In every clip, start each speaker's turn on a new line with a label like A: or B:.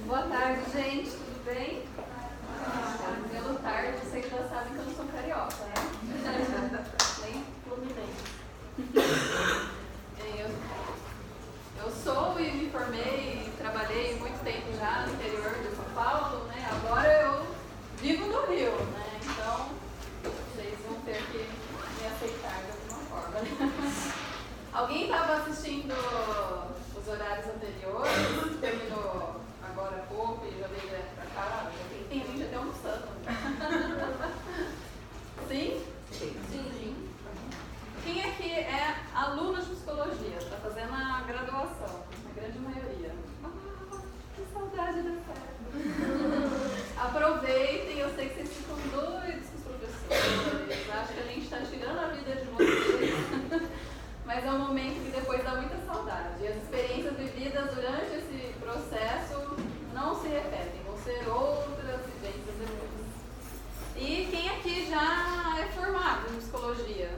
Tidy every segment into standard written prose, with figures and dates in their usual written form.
A: Boa tarde, gente, tudo bem? Pelo tarde, vocês já sabem que eu não sou carioca, né? Nem fluminense. Eu sou e me formei, trabalhei muito tempo já no interior de São Paulo, né? Agora eu vivo no Rio, né? Então, vocês vão ter que me aceitar de alguma forma, né? Alguém estava assistindo os horários anteriores, terminou agora há pouco e já veio direto para cá? Tem gente até almoçando. Sim? Sim. Quem aqui é aluno de psicologia? Está fazendo a graduação? A grande maioria. Que saudade da série. Aproveitem, eu sei que vocês ficam doidos com os professores. Acho que a gente está tirando a vida de vocês. Mas é um momento que depois dá muita saudade. E as experiências vividas durante esse processo não se repetem, vão ser outras vivências depois. E quem aqui já é formado em psicologia?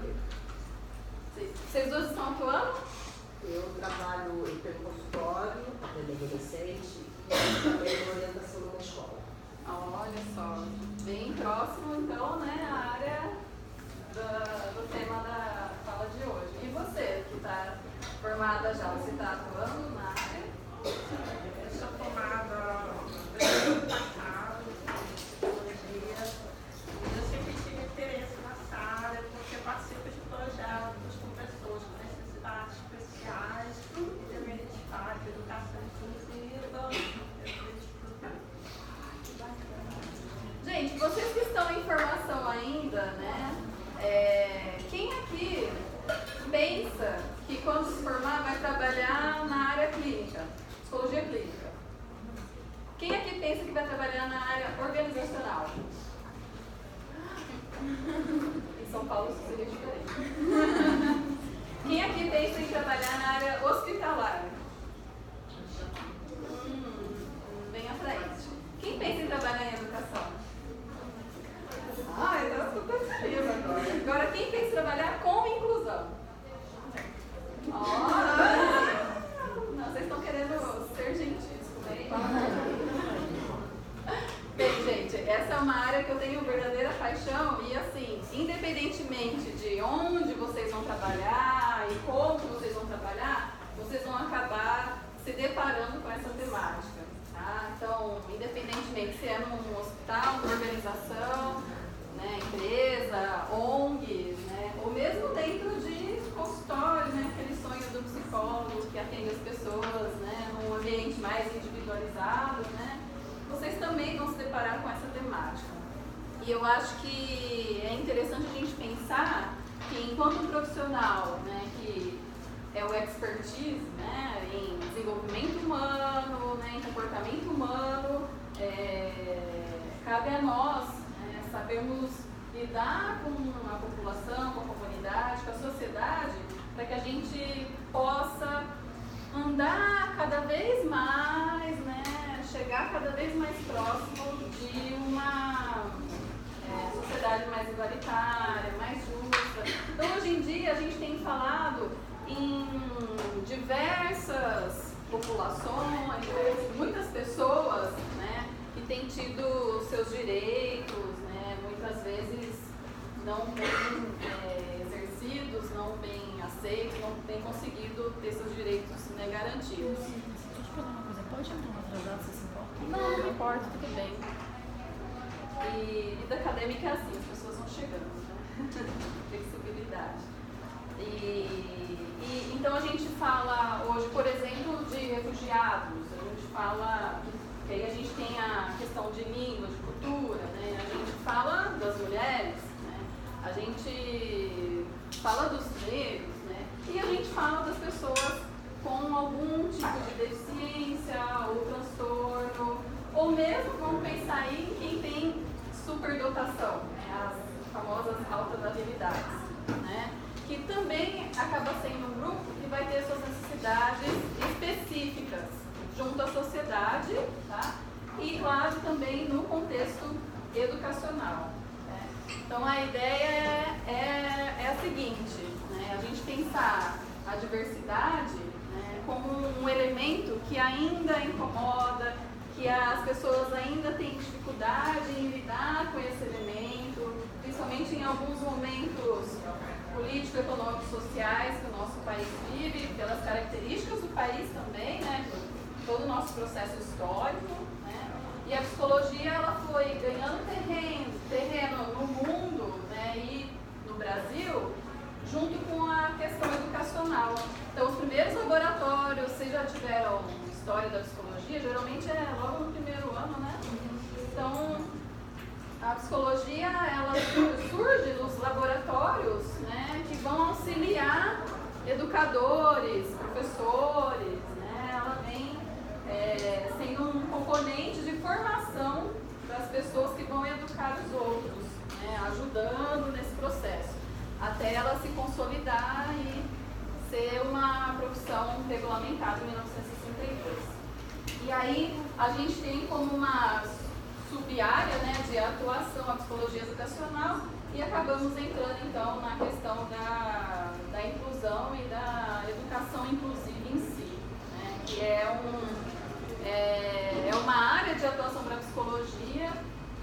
A: Vocês dois estão atuando?
B: Eu trabalho em consultório, atendendo adolescente e também em orientação numa escola.
A: Olha só, bem próximo então, né, a área do tema da fala de hoje. E você, que está formada já, você está atuando na área?
C: Eu sou formada no ano passado em psicologia e eu sempre tive interesse nessa área porque eu participo de projetos com pessoas com necessidades especiais e também a gente fala de educação inclusiva.
A: Gente, vocês que estão em formação ainda, né? Quem aqui pensa que quando se formar vai trabalhar na área clínica, psicologia clínica? Quem aqui pensa que vai trabalhar na área organizacional? Em São Paulo isso seria diferente. Quem aqui pensa em trabalhar na área hospitalar? Bem à frente. Quem pensa em trabalhar em educação? Então eu estou feliz agora. Agora, quem pensa em trabalhar com inclusão? Não, vocês estão querendo ser gentis comigo. Bem, gente, essa é uma área que eu tenho verdadeira paixão e, assim, independentemente de onde vocês vão trabalhar e como vocês vão trabalhar, vocês vão acabar se deparando com essa temática. Tá? Então, independentemente se é num hospital, numa organização, né, empresa, ONG, né, ou mesmo dentro de consultório, né, aquele sonho do psicólogo que atende as pessoas, né, num ambiente mais individualizado, né, vocês também vão se deparar com essa temática. E eu acho que é interessante a gente pensar que enquanto profissional, né, que é o expertise, né, em desenvolvimento humano, né, em comportamento humano, cabe a nós sabermos lidar com a população, com a comunidade, com a sociedade, para que a gente possa andar cada vez mais, né, chegar cada vez mais próximo de uma sociedade mais igualitária, mais justa. Então, hoje em dia, a gente tem falado em diversas populações, muitas pessoas, né, que têm tido seus direitos, muitas vezes não bem exercidos, não bem aceitos, não bem conseguido ter seus direitos, né, garantidos.
D: Deixa eu te falar uma coisa, pode entrar atrasado, você se importa?
A: Não me importa, tudo bem. E vida acadêmica é assim, as pessoas vão chegando, né? Flexibilidade. Então a gente fala hoje, por exemplo, de refugiados, a gente fala que aí a gente tem a questão de língua, de cultura, né? A gente fala das mulheres, né? A gente fala dos negros, né? E a gente fala das pessoas com algum tipo de deficiência ou transtorno, ou mesmo vamos pensar aí em quem tem superdotação, né? As famosas altas habilidades, né? Que também acaba sendo um grupo que vai ter suas necessidades específicas junto à sociedade, tá? E, claro, também no contexto educacional. Né? Então, a ideia é a seguinte, né? A gente pensar a diversidade, né, como um elemento que ainda incomoda, que as pessoas ainda têm dificuldade em lidar com esse elemento, principalmente em alguns momentos político-econômicos sociais que o nosso país vive, pelas características do país também, né, todo o nosso processo histórico, né, e a psicologia ela foi ganhando terreno no mundo, né, e no Brasil, junto com a questão educacional. Então, os primeiros laboratórios, vocês já tiveram história da psicologia, geralmente é logo no primeiro ano, né? Então, a psicologia, ela surge nos laboratórios, né, que vão auxiliar educadores, professores, né? Ela vem sendo um componente de formação das pessoas que vão educar os outros, né, ajudando nesse processo, até ela se consolidar e ser uma profissão regulamentada em 1962. E aí a gente tem como uma sub-área, né, de atuação a psicologia educacional e acabamos entrando então na questão da inclusão e da educação inclusiva em si, né, que é uma área de atuação para a psicologia.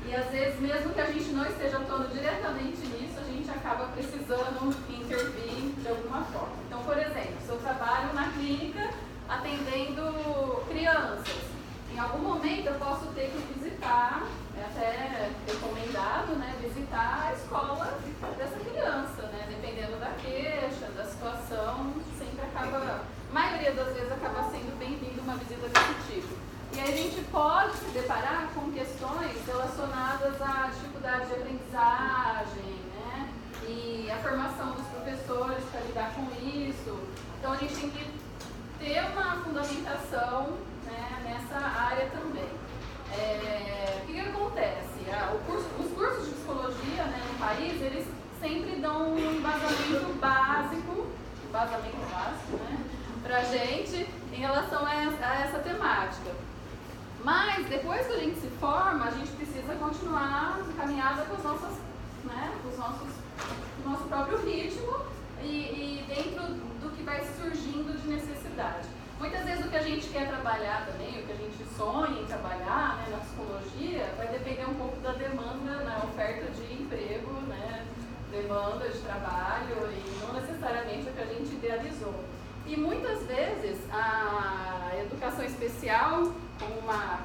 A: E às vezes, mesmo que a gente não esteja atuando diretamente nisso, a gente acaba precisando intervir de alguma forma. Então, por exemplo, se eu trabalho na clínica atendendo crianças, em algum momento eu posso ter que visitar, é até recomendado, né, visitar a escola dessa criança, né, dependendo da queixa, da situação, sempre acaba, a maioria das vezes acaba sendo bem-vindo uma visita desse tipo. E aí a gente pode se deparar com questões relacionadas à dificuldade de aprendizagem, né? E a formação dos professores para lidar com isso. Então a gente tem que ter uma fundamentação, né, nessa área também. O que acontece? Os cursos de psicologia, né, no país, eles sempre dão um embasamento básico, né, para a gente em relação a essa temática. Mas depois que a gente se forma, a gente precisa continuar caminhada com o nosso próprio ritmo e dentro do que vai surgindo de necessidade. Muitas vezes o que a gente quer trabalhar também, o que a gente sonha em trabalhar, né, na psicologia, vai depender um pouco da demanda, né, oferta de emprego, né, demanda de trabalho e não necessariamente o que a gente idealizou. E muitas vezes a educação especial, como uma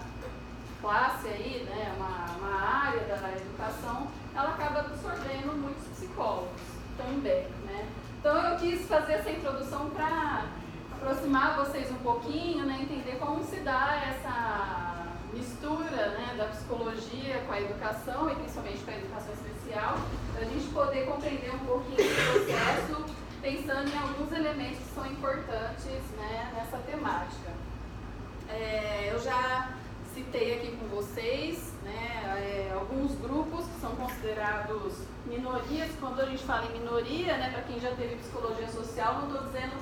A: classe aí, né, uma área da educação, ela acaba absorvendo muitos psicólogos também, né? Então eu quis fazer essa introdução para aproximar vocês um pouquinho, né, entender como se dá essa mistura, né, da psicologia com a educação e principalmente com a educação especial, para a gente poder compreender um pouquinho o processo, pensando em alguns elementos que são importantes, né, nessa temática. Eu já citei aqui com vocês, né, alguns grupos que são considerados minorias. Quando a gente fala em minoria, né, para quem já teve psicologia social, não estou dizendo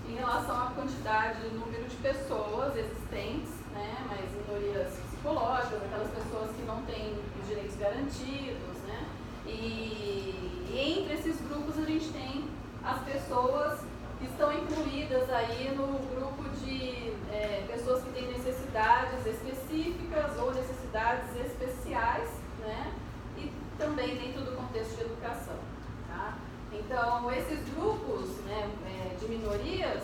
A: em relação à quantidade, número de pessoas existentes, né, mas minorias psicológicas, aquelas pessoas que não têm os direitos garantidos, né, e entre esses grupos a gente tem as pessoas que estão incluídas aí no grupo de pessoas que têm necessidades específicas ou necessidades especiais, né? E também dentro do contexto de educação, tá? Então, esses grupos, né, de minorias,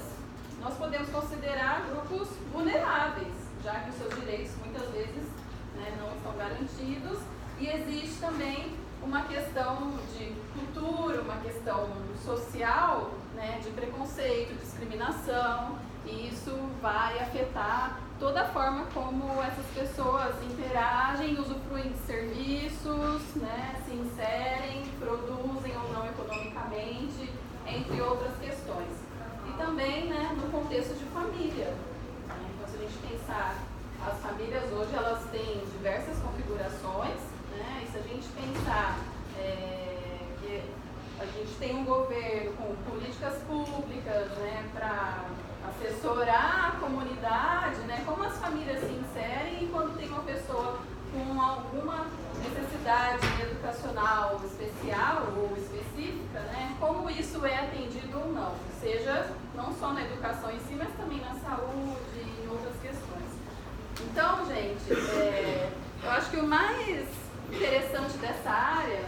A: nós podemos considerar grupos vulneráveis, já que os seus direitos muitas vezes, né, não estão garantidos, e existe também uma questão de cultura, uma questão social, né, de preconceito, discriminação, e isso vai afetar toda a forma como essas pessoas interagem, usufruem de serviços, né, se inserem, produzem ou não economicamente, entre outras questões. E também, né, no contexto de família. Né? Então, se a gente pensar, as famílias hoje elas têm diversas configurações, né? E se a gente pensar que a gente tem um governo com políticas públicas, né, para assessorar a comunidade, né, como as famílias se inserem e quando tem uma pessoa com alguma necessidade educacional especial ou específica, né, como isso é atendido ou não, seja não só na educação em si, mas também na saúde e em outras questões. Então, gente, eu acho que o mais interessante dessa área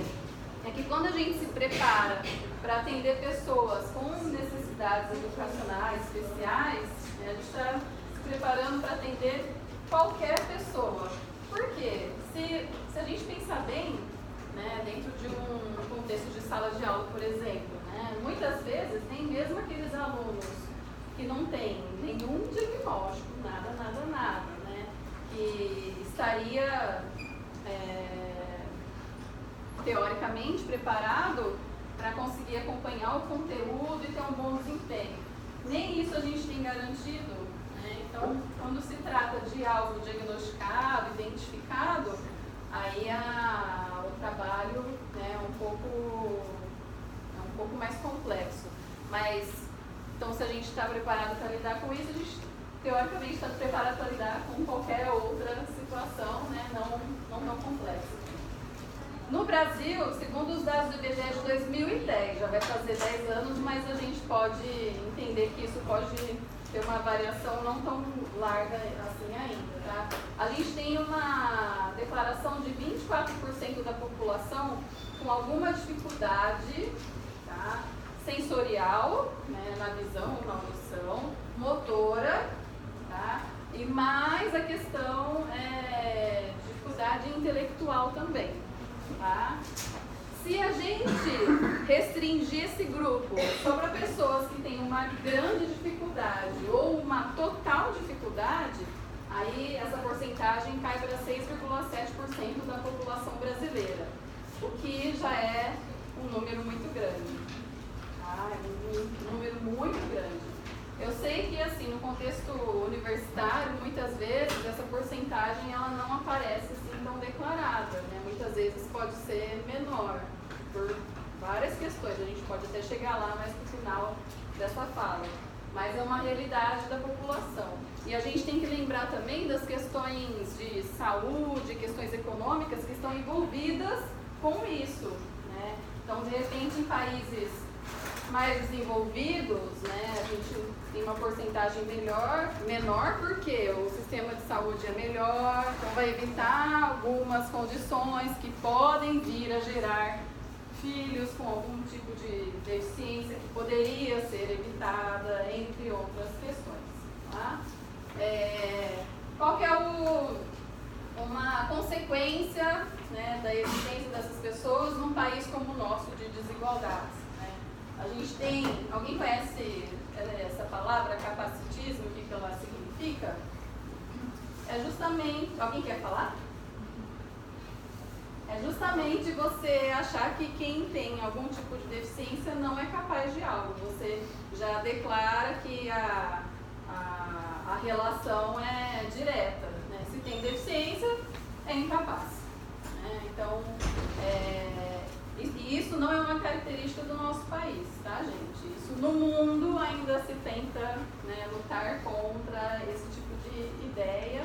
A: é que quando a gente se prepara para atender pessoas com necessidades educacionais especiais, a gente está se preparando para atender qualquer pessoa. Por quê? Se a gente pensar bem, né, dentro de um contexto de sala de aula, por exemplo, né, muitas vezes nem mesmo aqueles alunos que não têm nenhum diagnóstico, nada, né, que estaria teoricamente preparado para conseguir acompanhar o conteúdo e ter um bom desempenho. Nem isso a gente tem garantido, né? Então, quando se trata de algo diagnosticado, identificado, aí o trabalho, né, é um pouco mais complexo. Mas, então, se a gente está preparado para lidar com isso, a gente teoricamente está preparado para lidar com qualquer outra situação, né, não tão complexa. No Brasil, segundo os dados do IBGE de 2010, já vai fazer 10 anos, mas a gente pode entender que isso pode ter uma variação não tão larga assim ainda, tá? A gente tem uma declaração de 24% da população com alguma dificuldade, tá, sensorial, né, na visão, na audição, motora, tá, e mais a questão de dificuldade intelectual também. Tá? Se a gente restringir esse grupo só para pessoas que têm uma grande dificuldade ou uma total dificuldade, aí essa porcentagem cai para 6,7% da população brasileira, o que já é um número muito grande. Tá? É um número muito grande. Eu sei que, assim, no contexto universitário, muitas vezes, essa porcentagem ela não aparece assim tão declarada, né? Muitas vezes pode ser menor, por várias questões. A gente pode até chegar lá mais pro final dessa fala. Mas é uma realidade da população. E a gente tem que lembrar também das questões de saúde, questões econômicas que estão envolvidas com isso, né? Então, de repente, em países mais desenvolvidos, né, a gente tem uma porcentagem menor porque o sistema de saúde é melhor, então vai evitar algumas condições que podem vir a gerar filhos com algum tipo de deficiência que poderia ser evitada, entre outras questões. Tá? Qual que é uma consequência, né, da existência dessas pessoas num país como o nosso de desigualdades? A gente tem, alguém conhece essa palavra capacitismo, o que ela significa? É justamente, alguém quer falar? É justamente você achar que quem tem algum tipo de deficiência não é capaz de algo. Você já declara que a relação é direta, né? Se tem deficiência, é incapaz. Né? Então, e isso não é uma característica do nosso país, tá, gente? Isso no mundo ainda se tenta, né, lutar contra esse tipo de ideia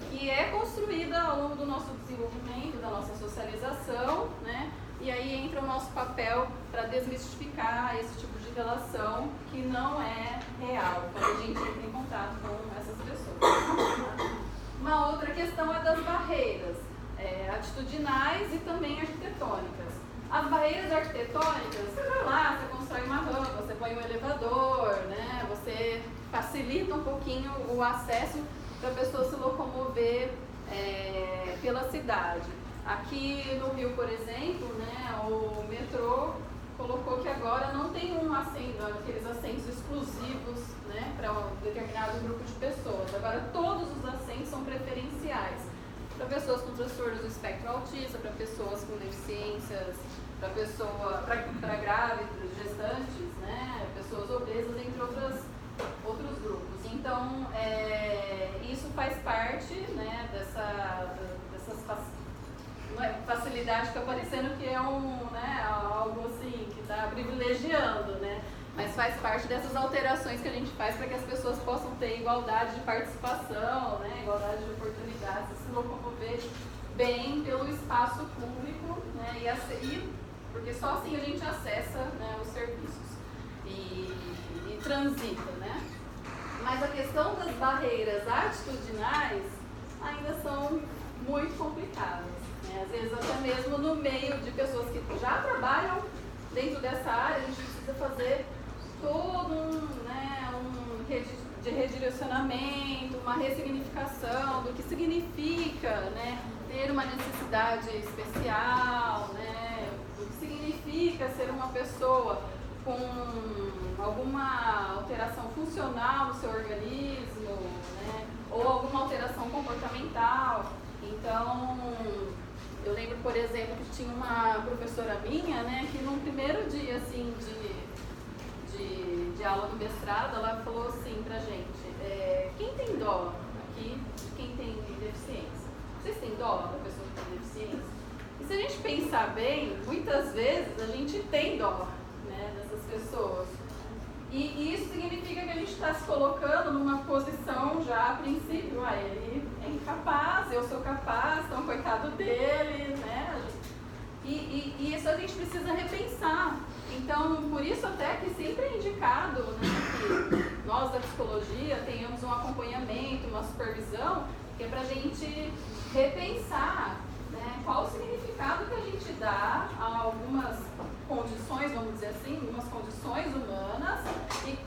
A: que é construída ao longo do nosso desenvolvimento, da nossa socialização, né? E aí entra o nosso papel para desmistificar esse tipo de relação que não é real quando a gente entra em contato com essas pessoas. Tá? Uma outra questão é das barreiras atitudinais e também arquitetônicas. As barreiras arquitetônicas, você vai lá, você constrói uma rampa, você põe um elevador, né? Você facilita um pouquinho o acesso para a pessoa se locomover pela cidade. Aqui no Rio, por exemplo, né, o metrô colocou que agora não tem aqueles assentos exclusivos, né, para um determinado grupo de pessoas. Agora todos os assentos são preferenciais para pessoas com transtornos do espectro autista, para pessoas com deficiências, para grávidas, gestantes, né, pessoas obesas, entre outros grupos. Então, isso faz parte, né, dessas facilidades que está parecendo que é algo assim, que está privilegiando, né? Mas faz parte dessas alterações que a gente faz para que as pessoas possam ter igualdade de participação, né? Igualdade de oportunidades, se locomover bem pelo espaço público, né? Porque só assim a gente acessa, né, os serviços e transita, né? Mas a questão das barreiras atitudinais ainda são muito complicadas, né? Às vezes até mesmo no meio de pessoas que já trabalham dentro dessa área, a gente precisa fazer todo de redirecionamento, uma ressignificação do que significa, né, ter uma necessidade especial, né, do que significa ser uma pessoa com alguma alteração funcional no seu organismo, né, ou alguma alteração comportamental. Então, eu lembro, por exemplo, que tinha uma professora minha, né, que no primeiro dia assim, de aula do mestrado, ela falou assim pra gente, quem tem dó aqui de quem tem deficiência? Vocês têm dó da pessoa que tem deficiência? E se a gente pensar bem, muitas vezes a gente tem dó, né, dessas pessoas. E isso significa que a gente está se colocando numa posição já a princípio, ele é incapaz, eu sou capaz, então coitado dele, né? E isso a gente precisa repensar. Então, por isso até que sempre é indicado, né, que nós da psicologia tenhamos um acompanhamento, uma supervisão, que é para a gente repensar, né, qual o significado que a gente dá a algumas condições, vamos dizer assim, algumas condições humanas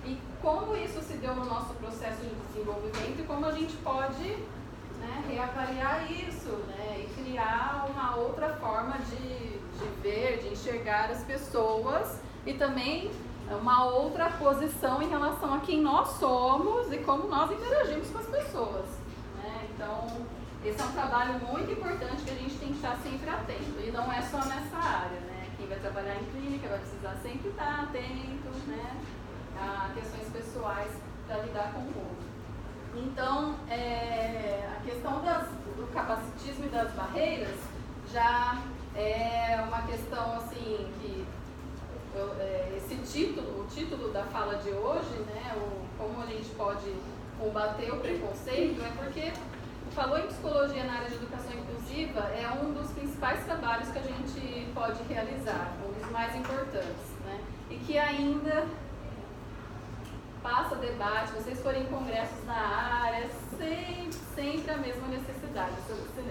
A: e como isso se deu no nosso processo de desenvolvimento e como a gente pode, né, reavaliar isso, né, e criar uma outra forma de ver, de enxergar as pessoas e também uma outra posição em relação a quem nós somos e como nós interagimos com as pessoas, né? Então, esse é um trabalho muito importante que a gente tem que estar sempre atento e não é só nessa área, né? Quem vai trabalhar em clínica vai precisar sempre estar atento, né, a questões pessoais para lidar com o outro. Então, a questão do capacitismo e das barreiras já é uma questão assim que o título da fala de hoje, né, como a gente pode combater o preconceito, é porque falou em psicologia na área de educação inclusiva é um dos principais trabalhos que a gente pode realizar, um dos mais importantes, né, e que ainda passa debate, vocês forem em congressos na área, sempre a mesma necessidade.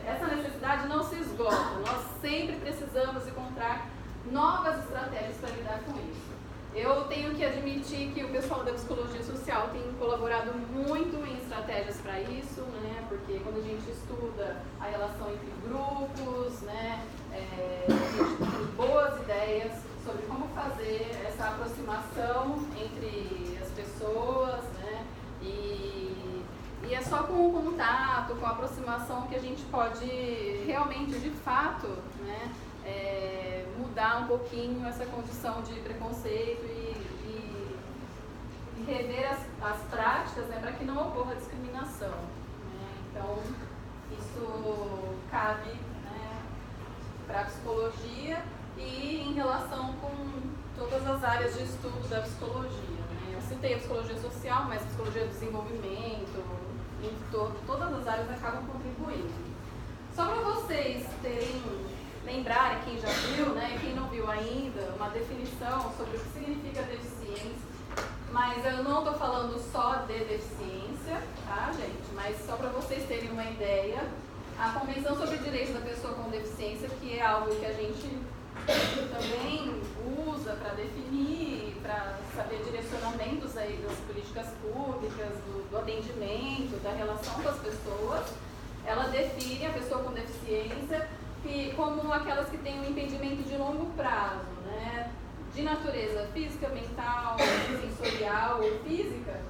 A: Essa necessidade não se esgota, nós sempre precisamos encontrar novas estratégias para lidar com isso. Eu tenho que admitir que o pessoal da psicologia social tem colaborado muito em estratégias para isso, né? Porque quando a gente estuda a relação entre grupos, né, a gente tem boas ideias sobre como fazer essa aproximação entre as pessoas, né? E é só com o contato, com a aproximação que a gente pode realmente, de fato, né, mudar um pouquinho essa condição de preconceito e rever as práticas, né, para que não ocorra discriminação, né? Então, isso cabe, né, para a psicologia e em relação com todas as áreas de estudo da psicologia, né? Eu citei a psicologia social, mas a psicologia do desenvolvimento, em todas as áreas acabam contribuindo. Só para vocês lembrarem, quem já viu, né, quem não viu ainda, uma definição sobre o que significa deficiência, mas eu não estou falando só de deficiência, tá, gente? Mas só para vocês terem uma ideia, a Convenção sobre Direitos da Pessoa com Deficiência, que é algo que a gente também usa para definir, para saber direcionamentos aí das políticas públicas, do atendimento, da relação com as pessoas, ela define a pessoa com deficiência como aquelas que têm um impedimento de longo prazo, né, de natureza física, mental, sensorial ou física,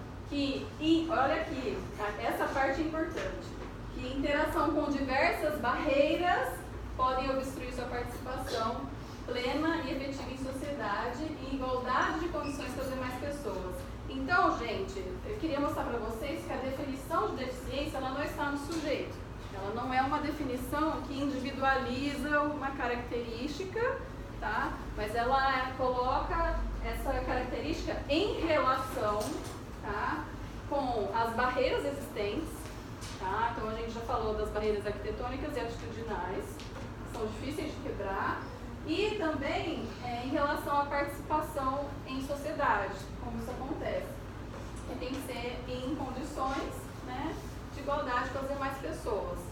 A: olha aqui, essa parte é importante, que interação com diversas barreiras podem obstruir sua participação plena e efetiva em sociedade e igualdade de condições com as demais pessoas. Então, gente, eu queria mostrar para vocês que a definição de deficiência ela não está no sujeito. Ela não é uma definição que individualiza uma característica, tá? Mas ela coloca essa característica em relação, tá, com as barreiras existentes, tá? Então a gente já falou das barreiras arquitetônicas e atitudinais, que são difíceis de quebrar, e também em relação à participação em sociedade, como isso acontece. Que tem que ser em condições, né, de igualdade com as demais pessoas.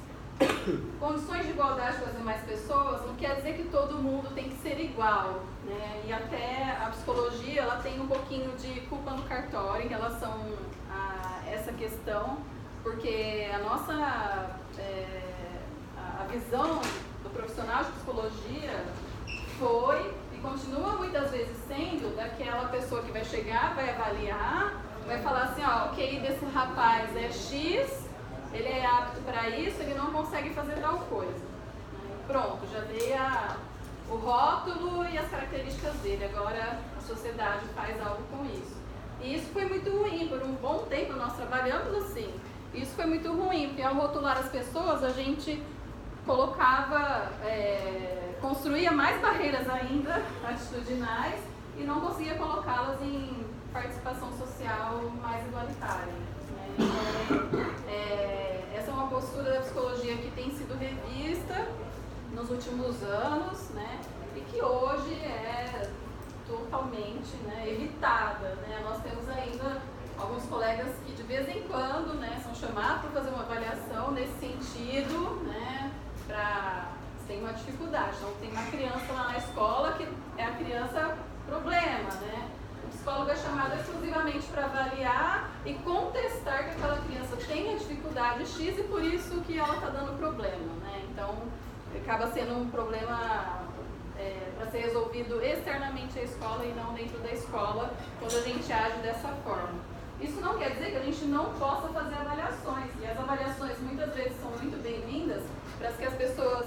A: condições de igualdade com as demais pessoas não quer dizer que todo mundo tem que ser igual, né? E até a psicologia, ela tem um pouquinho de culpa no cartório em relação a essa questão, porque a nossa a visão do profissional de psicologia foi e continua muitas vezes sendo daquela pessoa que vai chegar, vai avaliar, vai falar assim, ó, o QI desse rapaz é X, ele é apto para isso, ele não consegue fazer tal coisa. Pronto, já dei o rótulo e as características dele, agora a sociedade faz algo com isso. E isso foi muito ruim, por um bom tempo nós trabalhamos assim. Isso foi muito ruim, porque ao rotular as pessoas, a gente colocava, construía mais barreiras ainda, atitudinais, e não conseguia colocá-las em participação social mais igualitária. Né? Então, essa é uma postura da psicologia que tem sido revista nos últimos anos, né? E que hoje é totalmente, né, evitada. Né? Nós temos ainda alguns colegas que de vez em quando, né, são chamados para fazer uma avaliação nesse sentido, né, tem uma dificuldade. Então tem uma criança lá na escola que é a criança problema, né? O psicólogo é chamado exclusivamente para avaliar e contestar que aquela criança tenha dificuldade X e por isso que ela está dando problema, né? Então acaba sendo um problema para ser resolvido externamente à escola e não dentro da escola quando a gente age dessa forma. Isso não quer dizer que a gente não possa fazer avaliações, e as avaliações muitas vezes são muito bem-vindas para que as pessoas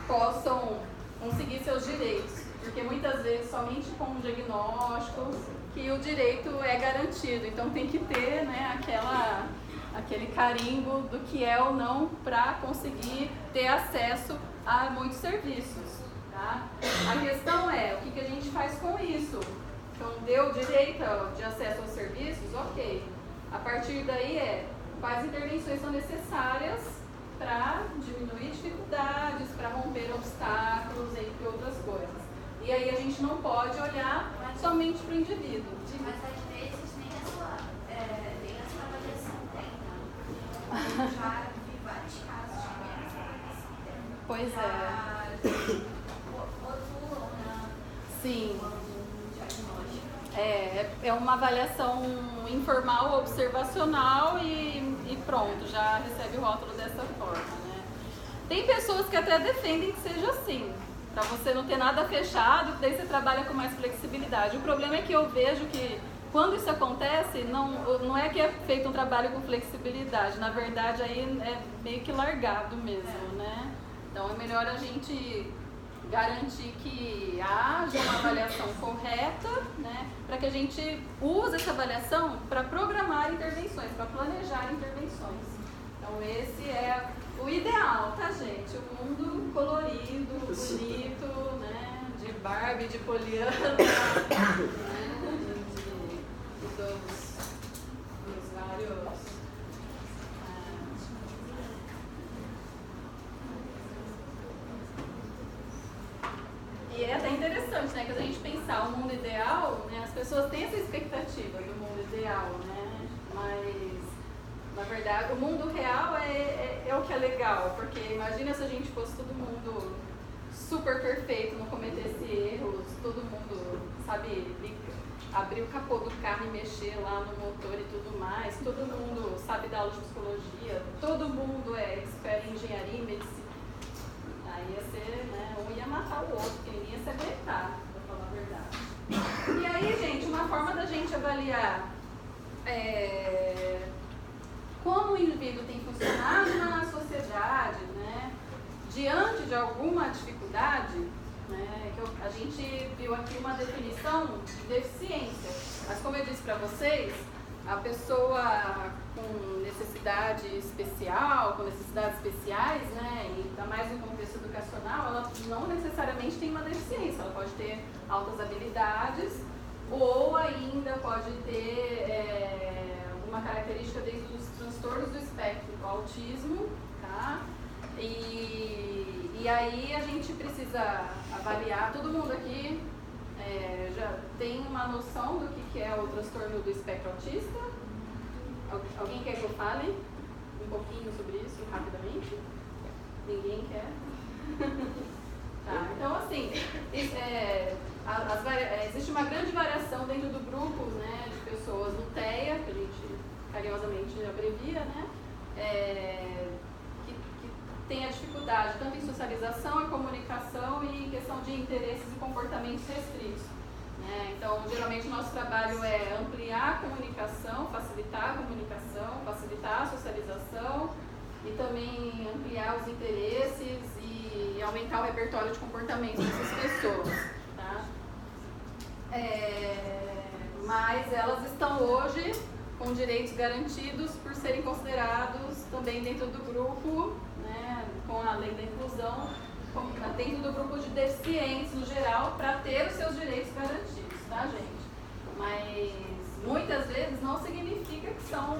A: possam conseguir seus direitos, porque muitas vezes somente com um diagnóstico que o direito é garantido, então tem que ter, né, aquele carimbo do que é ou não para conseguir ter acesso a muitos serviços. Tá? A questão é, o que a gente faz com isso? Então, deu direito de acesso aos serviços? Ok. A partir daí quais intervenções são necessárias para diminuir dificuldades, para romper obstáculos, entre outras coisas. E aí a gente não pode olhar somente para o indivíduo.
E: Mas às vezes nem a sua avaliação tem, não? Eu já vi vários casos de nem a sua avaliação tem.
A: Pois é.
E: Rotulam, né?
A: Sim.
E: Um diagnóstico.
A: É uma avaliação informal, observacional e pronto, já recebe o rótulo dessa forma, né? Tem pessoas que até defendem que seja assim, para você não ter nada fechado, daí você trabalha com mais flexibilidade. O problema é que eu vejo que quando isso acontece, não é que é feito um trabalho com flexibilidade, na verdade aí é meio que largado mesmo, né? Então é melhor a gente garantir que haja uma avaliação correta, né, para que a gente use essa avaliação para programar intervenções, para planejar intervenções. Então esse é o ideal, tá, gente? O mundo colorido, bonito, né, de Barbie, de Poliana, né, dos vários... E é até interessante, né, que a gente pensar o mundo ideal, né, as pessoas têm essa expectativa do mundo ideal, né, mas na verdade o mundo real é o que é legal, porque imagina se a gente fosse todo mundo super perfeito, não cometesse erros, todo mundo, sabe, abrir o capô do carro e mexer lá no motor e tudo mais, todo mundo sabe dar aula de psicologia, todo mundo é expert em engenharia e medicina. Aí ia ser, né, um ia matar o outro, porque ninguém ia se aguentar, pra falar a verdade. E aí, gente, uma forma da gente avaliar como o indivíduo tem funcionado na sociedade, né, diante de alguma dificuldade, né, que a gente viu aqui uma definição de deficiência. Mas como eu disse para vocês, a pessoa com necessidade especial, com necessidades especiais, né, e ainda mais no contexto educacional, ela não necessariamente tem uma deficiência, ela pode ter altas habilidades ou ainda pode ter uma característica dentro dos transtornos do espectro do autismo, tá? E aí a gente precisa avaliar, todo mundo aqui já tem uma noção do que é o transtorno do espectro autista? Alguém quer que eu fale um pouquinho sobre isso rapidamente? Ninguém quer. Tá, então, assim, existe uma grande variação dentro do grupo, né, de pessoas no TEA, que a gente carinhosamente abrevia, né, que tem a dificuldade tanto em socialização, em comunicação e em questão de interesses e comportamentos restritos. Né? Então, geralmente o nosso trabalho é ampliar a comunicação, facilitar a comunicação, facilitar a socialização e também ampliar os interesses e aumentar o repertório de comportamento dessas pessoas. Tá? Mas elas estão hoje com direitos garantidos por serem considerados também dentro do grupo, né, com a lei da inclusão, dentro do grupo de deficientes no geral, para ter os seus direitos garantidos, tá, gente? Mas muitas vezes não significa que são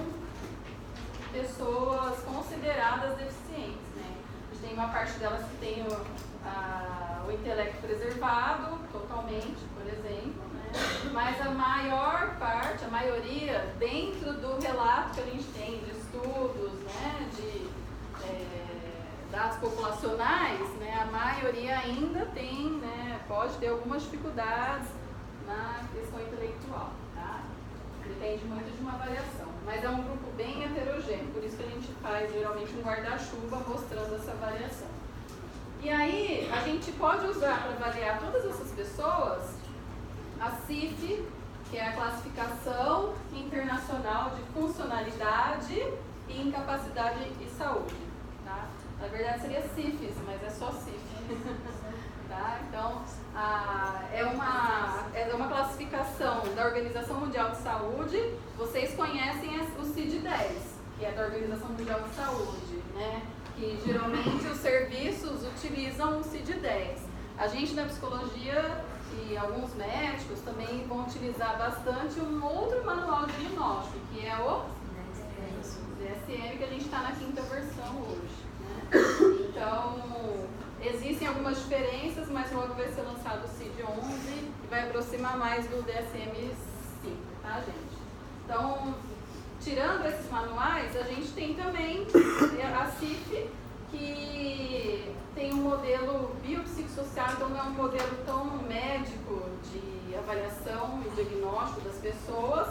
A: pessoas consideradas deficientes, né? A gente tem uma parte delas que tem o intelecto preservado totalmente, por exemplo, né? Mas a maior parte, a maioria, dentro do relato que a gente tem de estudos, né, de dados populacionais, né, a maioria ainda tem, né, pode ter algumas dificuldades na questão intelectual, tá? Depende muito de uma avaliação, mas é um grupo bem heterogêneo, por isso que a gente faz geralmente um guarda-chuva mostrando essa variação. E aí, a gente pode usar para avaliar todas essas pessoas a CIF, que é a Classificação Internacional de Funcionalidade e Incapacidade e Saúde, tá? Na verdade seria CIFES, mas é só CIF. Tá? Então, é uma classificação da Organização Mundial de Saúde. Vocês conhecem o CID-10, que é da Organização Mundial de Saúde, né? Que geralmente os serviços utilizam o CID-10. A gente na psicologia e alguns médicos também vão utilizar bastante um outro manual de diagnóstico, que é o DSM, que a gente está na 5ª versão hoje. Então, existem algumas diferenças, mas logo vai ser lançado o CID-11 e vai aproximar mais do DSM-5, tá, gente? Então, tirando esses manuais, a gente tem também a CIF, que tem um modelo biopsicossocial, então não é um modelo tão médico de avaliação e diagnóstico das pessoas,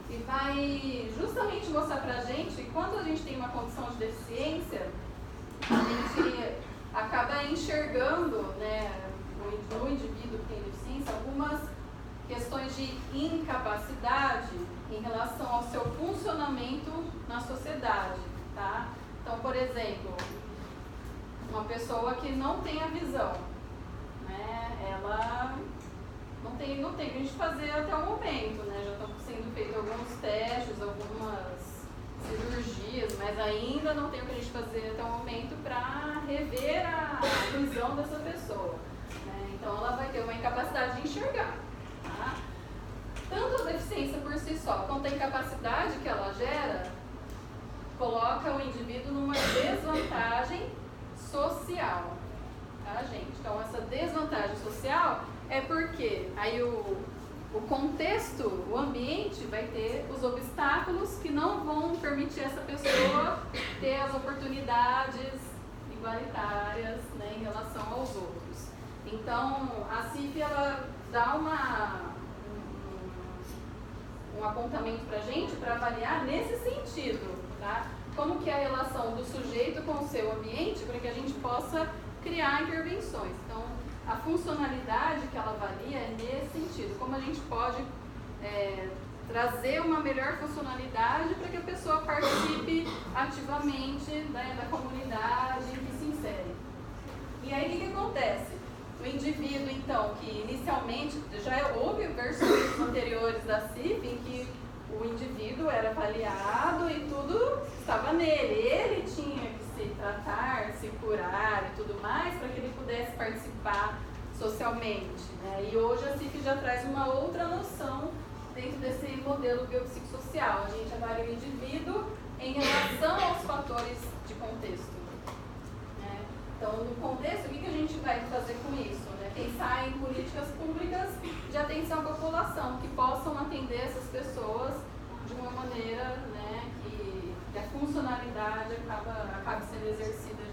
A: e vai justamente mostrar pra gente que quando a gente tem uma condição de deficiência, a gente acaba enxergando, né, no indivíduo que tem deficiência algumas questões de incapacidade em relação ao seu funcionamento na sociedade, tá? Então, por exemplo, uma pessoa que não tem a visão, né, ela não tem o que a gente fazer até o momento, né, já estão sendo feitos alguns testes, algumas cirurgias, mas ainda não tem o que a gente fazer até o momento para rever a visão dessa pessoa, né? Então ela vai ter uma incapacidade de enxergar, tá? Tanto a deficiência por si só quanto a incapacidade que ela gera coloca o indivíduo numa desvantagem social, tá, gente? Então essa desvantagem social é porque aí o contexto, o ambiente vai ter os obstáculos que não vão permitir essa pessoa ter as oportunidades igualitárias, né, em relação aos outros. Então, a CIF, ela dá um apontamento para a gente para avaliar nesse sentido, tá? Como que é a relação do sujeito com o seu ambiente para que a gente possa criar intervenções. Então, a funcionalidade que ela avalia é nesse sentido, como a gente pode trazer uma melhor funcionalidade para que a pessoa participe ativamente, né, da comunidade em que se insere. E aí o que acontece? O indivíduo, então, que inicialmente já houve versões anteriores da CIF em que o indivíduo era avaliado e tudo estava nele, ele tinha que se tratar, se curar e tudo mais para que ele pudesse participar socialmente, né? E hoje a CIF já traz uma outra noção dentro desse modelo biopsicossocial. A gente avalia o indivíduo em relação aos fatores de contexto, né? Então, no contexto, o que a gente vai fazer com isso, né? Pensar em políticas públicas de atenção à população que possam atender essas pessoas de uma maneira, né, que a funcionalidade acabe sendo exercida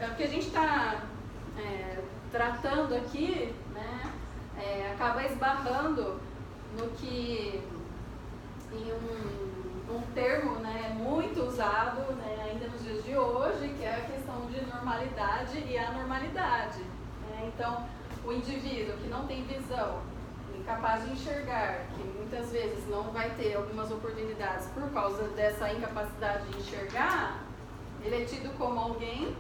A: o que a gente está tratando aqui, né, acaba esbarrando no que, em um termo, né, muito usado, né, ainda nos dias de hoje, que é a questão de normalidade e anormalidade. Né? Então, o indivíduo que não tem visão, incapaz de enxergar, que muitas vezes não vai ter algumas oportunidades por causa dessa incapacidade de enxergar, ele é tido como alguém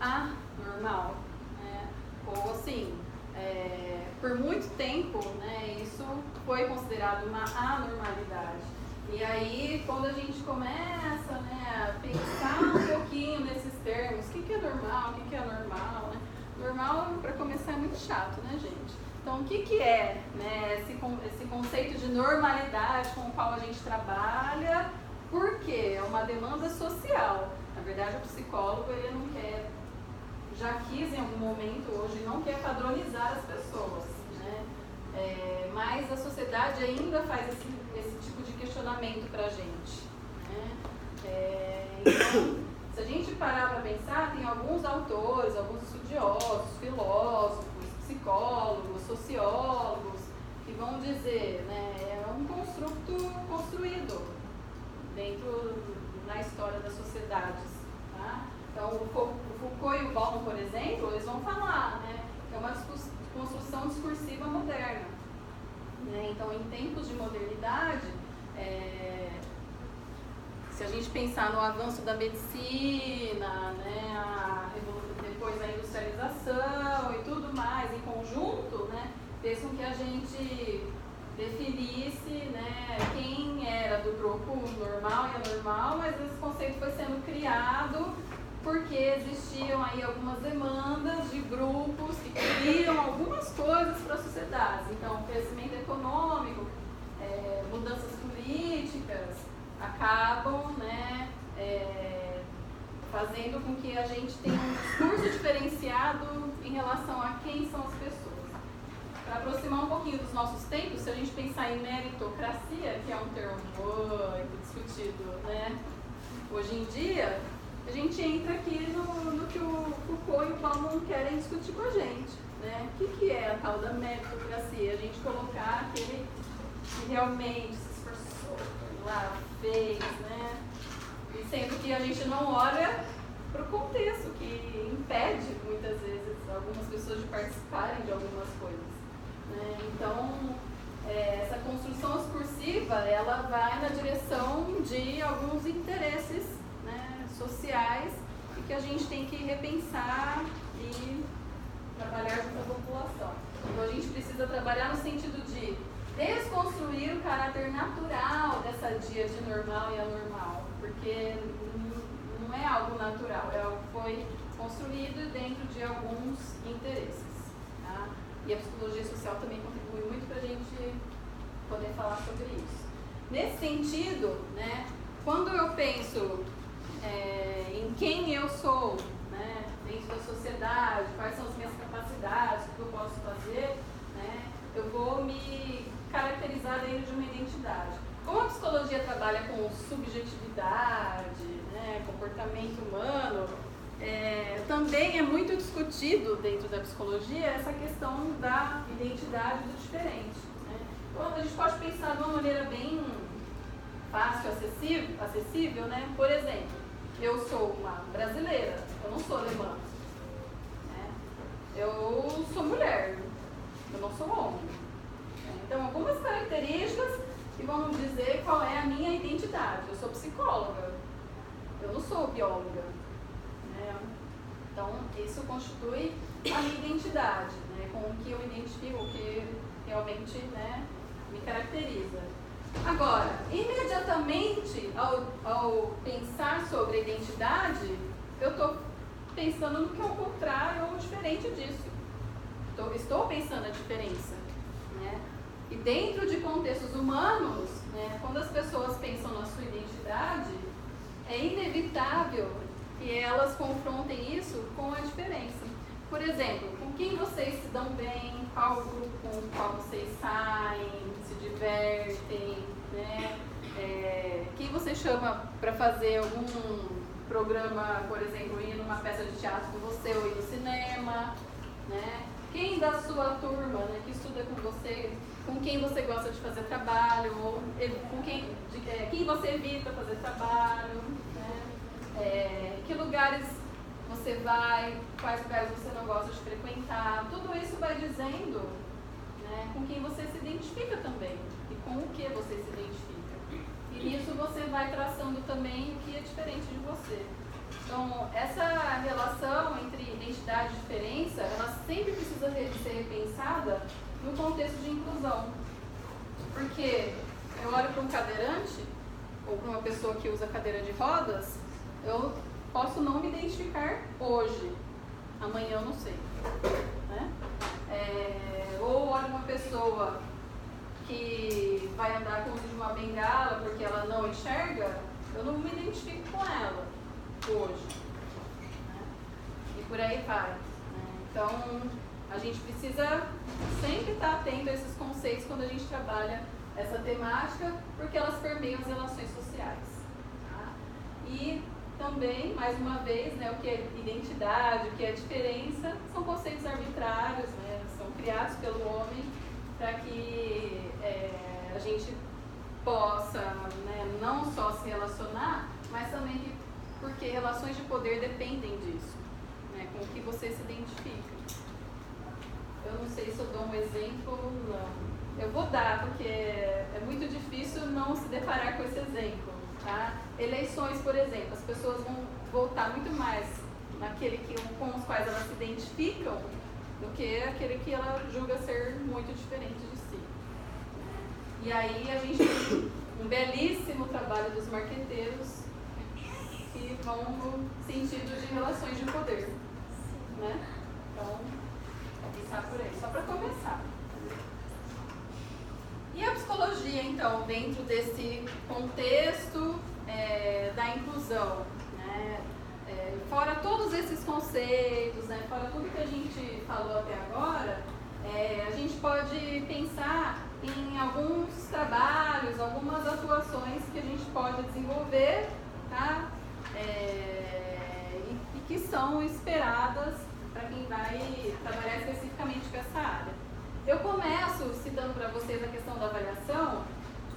A: anormal. Né? Ou assim, por muito tempo, né, isso foi considerado uma anormalidade. E aí, quando a gente começa, né, a pensar um pouquinho nesses termos, o que é normal, o que é anormal, né? Normal, para começar, é muito chato, né, gente? Então, o que é, né, esse conceito de normalidade com o qual a gente trabalha? Por quê? É uma demanda social. Na verdade, o psicólogo, ele não quer, já quis em algum momento hoje, não quer padronizar as pessoas, né? Mas a sociedade ainda faz esse tipo de questionamento para a gente. Né? Então, se a gente parar para pensar, tem alguns autores, alguns estudiosos, filósofos, psicólogos, sociólogos, que vão dizer, né, é um construto construído na história das sociedades. Tá? Então, o Foucault e o Bauman, por exemplo, eles vão falar, né, que é uma construção discursiva moderna. Né? Então, em tempos de modernidade, se a gente pensar no avanço da medicina, né, depois a industrialização e tudo mais em conjunto, né, fez com que a gente definisse, né, quem era do grupo normal e anormal, mas esse conceito foi sendo criado porque existiam aí algumas demandas de grupos que queriam algumas coisas para a sociedade. Então, crescimento econômico, mudanças políticas, acabam, né, fazendo com que a gente tenha um discurso diferenciado em relação a quem são as pessoas. Para aproximar um pouquinho dos nossos tempos, se a gente pensar em meritocracia, que é um termo muito discutido, né, hoje em dia, a gente entra aqui no que o Foucault e o Bauman querem discutir com a gente. Né? O que é a tal da meritocracia? A gente colocar aquele que realmente se esforçou, lá, fez, né? E sendo que a gente não olha para o contexto, que impede muitas vezes algumas pessoas de participarem de algumas coisas. Né? Então, essa construção discursiva, ela vai na direção de alguns interesses, né, sociais, e que a gente tem que repensar e trabalhar junto à população. Então, a gente precisa trabalhar no sentido de desconstruir o caráter natural dessa dia de normal e anormal, porque não é algo natural, é algo que foi construído dentro de alguns interesses. Tá? E a psicologia social também contribui muito para a gente poder falar sobre isso. Nesse sentido, né, quando eu penso em quem eu sou, né, dentro da sociedade, quais são as minhas capacidades, o que eu posso fazer, né, eu vou me caracterizar dentro de uma identidade. Como a psicologia trabalha com subjetividade, né, comportamento humano, também é muito discutido dentro da psicologia essa questão da identidade do diferente. Né? Então, a gente pode pensar de uma maneira bem fácil, acessível, né? Por exemplo, eu sou uma brasileira, eu não sou alemã. Né? Eu sou mulher, eu não sou homem. Então, algumas características que vão dizer qual é a minha identidade. Eu sou psicóloga, eu não sou bióloga. Né? Então, isso constitui a minha identidade, né? Com o que eu identifico, o que realmente, né, me caracteriza. Agora, imediatamente, ao pensar sobre a identidade, eu estou pensando no que é o contrário ou diferente disso. Estou pensando a diferença. Né? E dentro de contextos humanos, né, quando as pessoas pensam na sua identidade, é inevitável que elas confrontem isso com a diferença. Por exemplo, com quem vocês se dão bem, qual grupo com o qual vocês saem, se divertem, né? Quem você chama para fazer programa, por exemplo, ir numa peça de teatro com você ou ir no cinema, né? Quem da sua turma, né, que estuda com você, com quem você gosta de fazer trabalho, ou com quem você evita fazer trabalho, né? Que lugares você vai, quais lugares você não gosta de frequentar, tudo isso vai dizendo, né, com quem você se identifica também e com o que você se identifica. E nisso você vai traçando também o que é diferente de você. Então, essa relação entre identidade e diferença, ela sempre precisa ser repensada no contexto de inclusão. Porque eu olho para um cadeirante, ou para uma pessoa que usa cadeira de rodas, eu posso não me identificar hoje, amanhã eu não sei. Né? Ou olho uma pessoa que vai andar com o uso de uma bengala porque ela não enxerga, eu não me identifico com ela hoje. Né? E por aí vai. Né? Então, a gente precisa sempre estar atento a esses conceitos quando a gente trabalha essa temática, porque elas permeiam as relações sociais. Tá? E também, mais uma vez, né, o que é identidade, o que é diferença, são conceitos arbitrários, né, são criados pelo homem para que a gente possa, né, não só se relacionar, mas também porque relações de poder dependem disso, né, com o que você se identifica. Eu não sei se eu dou um exemplo ou não. Eu vou dar, porque é muito difícil não se deparar com esse exemplo. Tá? Eleições, por exemplo, as pessoas vão votar muito mais naquele com os quais elas se identificam do que aquele que ela julga ser muito diferente de si. E aí a gente tem um belíssimo trabalho dos marqueteiros que vão no sentido de relações de poder. Né? Então, vou pensar por aí, só para começar. E a psicologia, então, dentro desse contexto da inclusão, né? Fora todos esses conceitos, né? Fora tudo que a gente falou até agora, a gente pode pensar em alguns trabalhos, algumas atuações que a gente pode desenvolver, tá? E que são esperadas para quem vai trabalhar especificamente com essa área. Eu começo citando para vocês a questão da avaliação,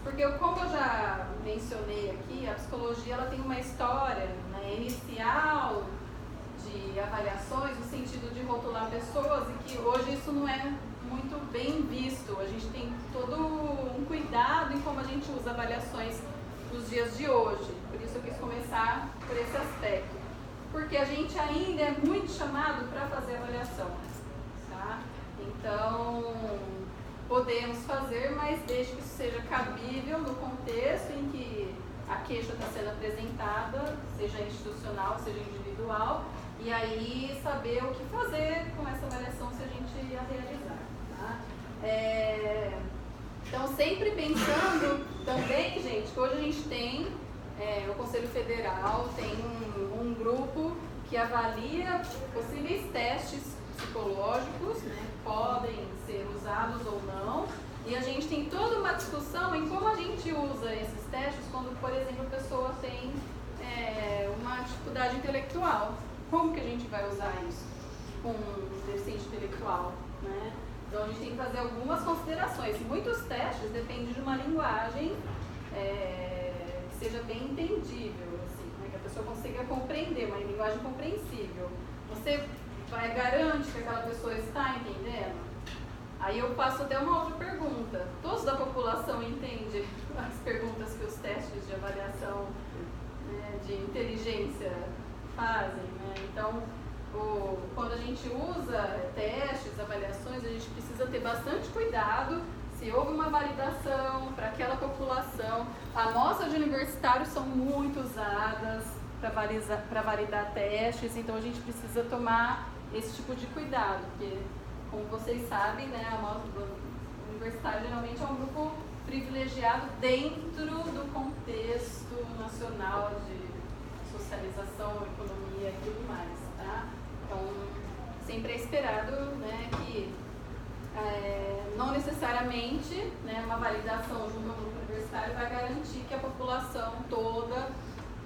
A: porque como eu já mencionei aqui, a psicologia ela tem uma história, né, inicial de avaliações, no sentido de rotular pessoas, e que hoje isso não é muito bem visto. A gente tem todo um cuidado em como a gente usa avaliações nos dias de hoje. Por isso eu quis começar por esse aspecto. Porque a gente ainda é muito chamado para fazer avaliação. Tá? Então, podemos fazer, mas desde que isso seja cabível no contexto em que a queixa está sendo apresentada, seja institucional, seja individual, e aí saber o que fazer com essa avaliação se a gente a realizar. Tá? Então, sempre pensando também, gente, que hoje a gente tem o Conselho Federal, tem um grupo que avalia possíveis testes psicológicos, né, podem ser usados ou não, e a gente tem toda uma discussão em como a gente usa esses testes quando, por exemplo, a pessoa tem uma dificuldade intelectual. Como que a gente vai usar isso com um deficiente intelectual? Né? Então a gente tem que fazer algumas considerações. Muitos testes dependem de uma linguagem que seja bem entendível, assim, né, que a pessoa consiga compreender, uma linguagem compreensível. Você garante que aquela pessoa está entendendo? Aí eu faço até uma outra pergunta. Todos da população entendem as perguntas que os testes de avaliação, né, de inteligência fazem? Né? Então, quando a gente usa testes, avaliações, a gente precisa ter bastante cuidado se houve uma validação para aquela população. Amostras de universitários são muito usadas para validar testes, então a gente precisa tomar esse tipo de cuidado, porque, como vocês sabem, né, a amostra do universitário geralmente é um grupo privilegiado dentro do contexto nacional de socialização, economia e tudo mais, tá? Então, sempre é esperado, né, que não necessariamente, né, uma validação de um grupo universitário vai garantir que a população toda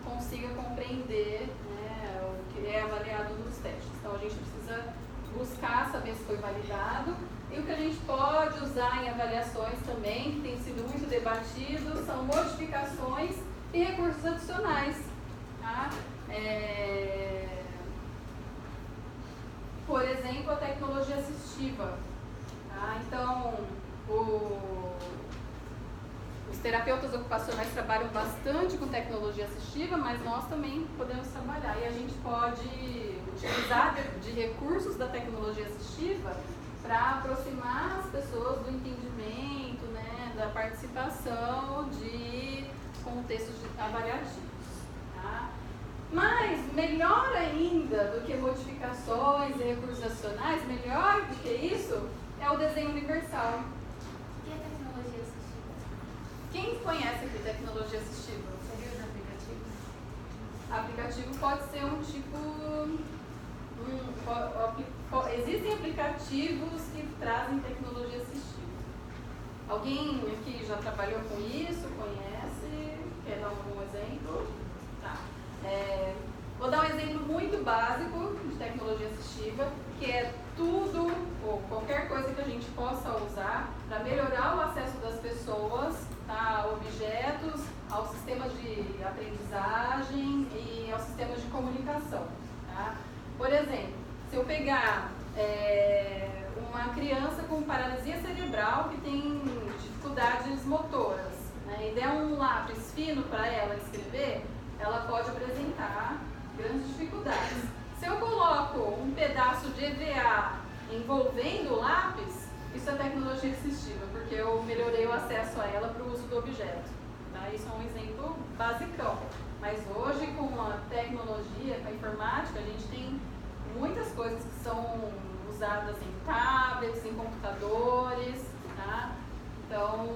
A: consiga compreender compreender, né, o que é avaliado nos testes. Então a gente precisa buscar saber se foi validado. E o que a gente pode usar em avaliações também, que tem sido muito debatido, são modificações e recursos adicionais. Tá? Por exemplo, a tecnologia assistiva. Tá? Então, os terapeutas ocupacionais trabalham bastante com tecnologia assistiva, mas nós também podemos trabalhar. E a gente pode utilizar de recursos da tecnologia assistiva para aproximar as pessoas do entendimento, né, da participação de contextos avaliativos. Tá? Mas, melhor ainda do que modificações e recursos adicionais, melhor do que isso, é o desenho universal.
E: O que é tecnologia assistiva?
A: Quem conhece aqui tecnologia assistiva?
E: Seria os aplicativos?
A: Aplicativo pode ser um tipo... existem aplicativos que trazem tecnologia assistiva. Alguém aqui já trabalhou com isso? Conhece? Quer dar algum exemplo? Tá. Vou dar um exemplo muito básico de tecnologia assistiva, que é tudo ou qualquer coisa que a gente possa usar para melhorar o acesso das pessoas, tá, a objetos, aos sistemas de aprendizagem e aos sistemas de comunicação. Tá? Por exemplo, se eu pegar uma criança com paralisia cerebral que tem dificuldades motoras, né, e der um lápis fino para ela escrever, ela pode apresentar grandes dificuldades. Se eu coloco um pedaço de EVA envolvendo o lápis, isso é tecnologia assistiva, porque eu melhorei o acesso a ela para o uso do objeto. Tá? Isso é um exemplo basicão. Mas hoje, com a tecnologia, com a informática, a gente tem muitas coisas que são usadas em tablets, em computadores, tá? Então,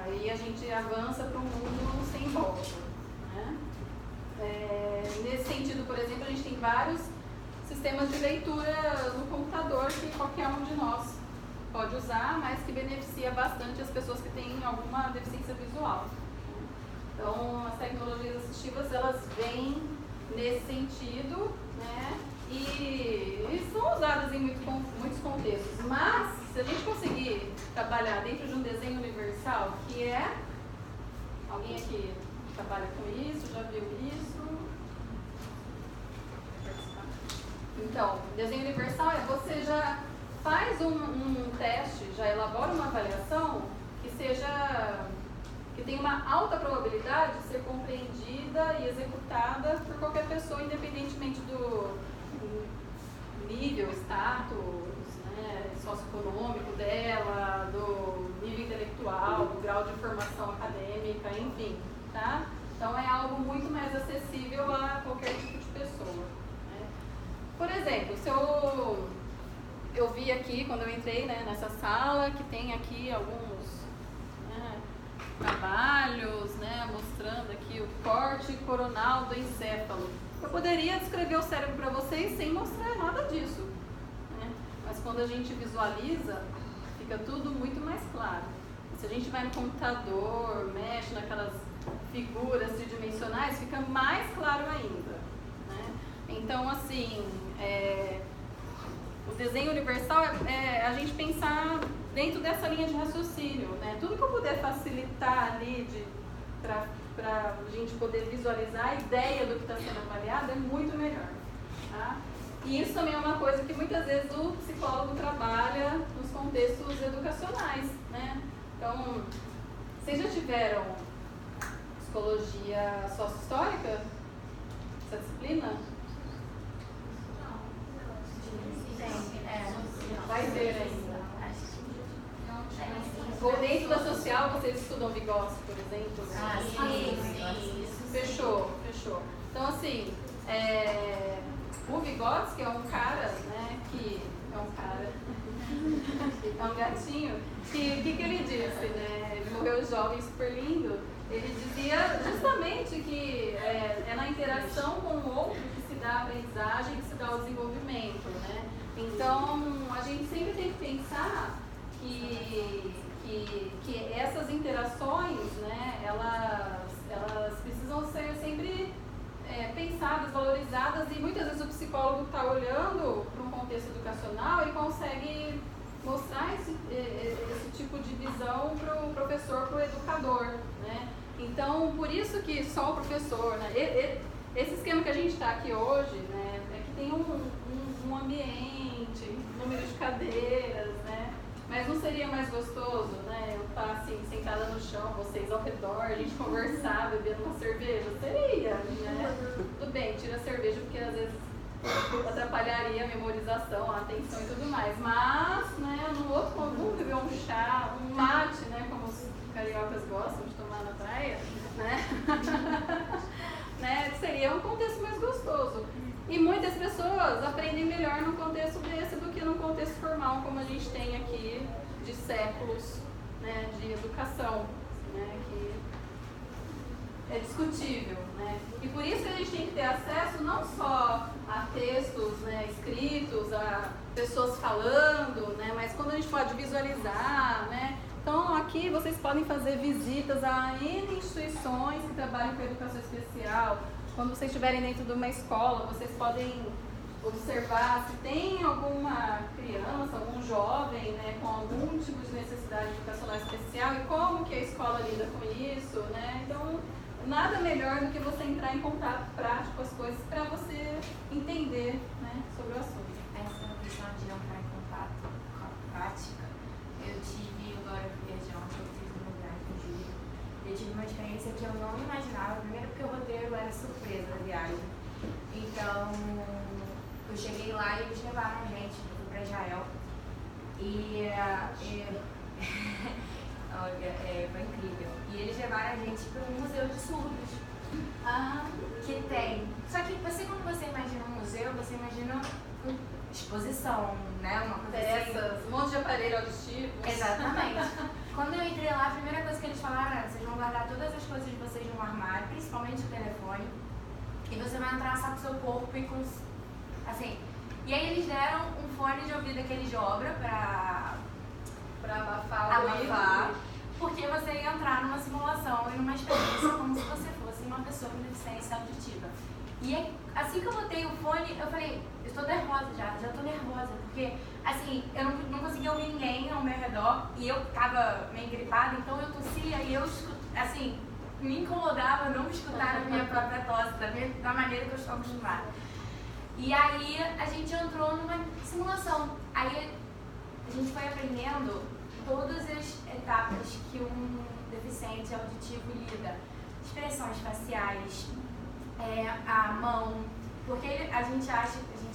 A: aí a gente avança para um mundo sem volta, né? Nesse sentido, por exemplo, a gente tem vários sistemas de leitura no computador que qualquer um de nós pode usar, mas que beneficia bastante as pessoas que têm alguma deficiência visual. Então, as tecnologias assistivas, elas vêm nesse sentido, né? E são usadas em muitos contextos. Mas, se a gente conseguir trabalhar dentro de um desenho universal, que é... Alguém aqui trabalha com isso, já viu isso? Então, desenho universal é você já faz um teste, já elabora uma avaliação que tem uma alta probabilidade de ser compreendida e executada por qualquer pessoa, independentemente do nível, status, né, socioeconômico dela, do nível intelectual, do grau de formação acadêmica, enfim, tá? Então é algo muito mais acessível a qualquer tipo de pessoa. Né? Por exemplo, se eu vi aqui, quando eu entrei, né, nessa sala, que tem aqui alguns, né, trabalhos, né, mostrando aqui o corte coronal do encéfalo. Eu poderia descrever o cérebro para vocês sem mostrar nada disso, né? Mas quando a gente visualiza, fica tudo muito mais claro. E se a gente vai no computador, mexe naquelas figuras tridimensionais, fica mais claro ainda, né? Então, assim, o desenho universal é a gente pensar dentro dessa linha de raciocínio, né? Tudo que eu puder facilitar ali para a gente poder visualizar a ideia do que está sendo avaliado é muito melhor. Tá? E isso também é uma coisa que muitas vezes o psicólogo trabalha nos contextos educacionais. Né? Então, vocês já tiveram psicologia sócio-histórica? Essa disciplina? Vai ter ainda. Ou dentro da social, vocês estudam Vygotsky, por exemplo?
E: Sim.
A: Fechou. Então, assim, o Vygotsky é um cara, né, que é um gatinho, que ele disse, né, ele morreu jovem, super lindo, ele dizia justamente que é na interação com o outro que se dá a aprendizagem, que se dá o desenvolvimento, né? Então, a gente sempre tem que pensar que essas interações, né, elas precisam ser sempre pensadas psicólogo está olhando para um contexto educacional e consegue mostrar esse tipo de visão para o professor, para o educador, né? Então, por isso que só o professor, né? Esse esquema que a gente está aqui hoje, né, é que tem um ambiente, número de cadeiras, né? Mas não seria mais gostoso, né? Eu estar assim, sentada no chão, vocês ao redor, a gente conversar, bebendo uma cerveja? Seria, né? Tudo bem, tira a cerveja porque às vezes atrapalharia a memorização, a atenção e tudo mais. Mas, né, no outro vamos beber um chá, um mate, né? Como os cariocas gostam de tomar na praia, né? Né? Seria um contexto mais gostoso. E muitas pessoas aprendem melhor num contexto desse do que num contexto formal, como a gente tem aqui de séculos, né, de educação, né, que é discutível, né? E por isso que a gente tem que ter acesso não só a textos, né, escritos, a pessoas falando, né, mas quando a gente pode visualizar, né? Então aqui vocês podem fazer visitas a N instituições que trabalham com educação especial. Quando vocês estiverem dentro de uma escola, vocês podem observar se tem alguma criança, algum jovem, né, com algum tipo de necessidade educacional especial e como que a escola lida com isso, né? Então, nada melhor do que você entrar em contato prático com as coisas para você entender, né, sobre o assunto.
E: Essa questão de entrar em contato com a prática, eu tive agora viajando, eu fiz no lugar com o Júlio. Eu tive uma experiência que eu não imaginava, primeiro porque o roteiro era surpresa da viagem. Então, eu cheguei lá e eles levaram a gente, eu fui para Israel. Foi incrível. E eles levaram a gente para um museu de surdos. Que tem. Só que quando você imagina um museu, você imagina uma exposição, né? Uma coisa
A: Peças, um monte de aparelho auditivo.
E: Exatamente. Quando eu entrei lá, a primeira coisa que eles falaram era: vocês vão guardar todas as coisas de vocês num armário, principalmente o telefone, e você vai entrar só com o seu corpo e com assim. E aí eles deram um fone de ouvido daquele de obra pra
A: abafar o ruído.
E: Porque você ia entrar numa simulação e numa experiência como se você fosse uma pessoa com deficiência auditiva. E aí, assim que eu botei o fone, eu falei: eu tô nervosa já tô nervosa, porque assim, eu não conseguia ouvir ninguém ao meu redor e eu tava meio gripada, então eu tossia e eu, assim, me incomodava não escutar a minha própria tosse, da maneira que eu estou acostumada. E aí a gente entrou numa simulação. Aí a gente foi aprendendo todas as etapas que um deficiente auditivo lida. Expressões faciais, a mão, porque a gente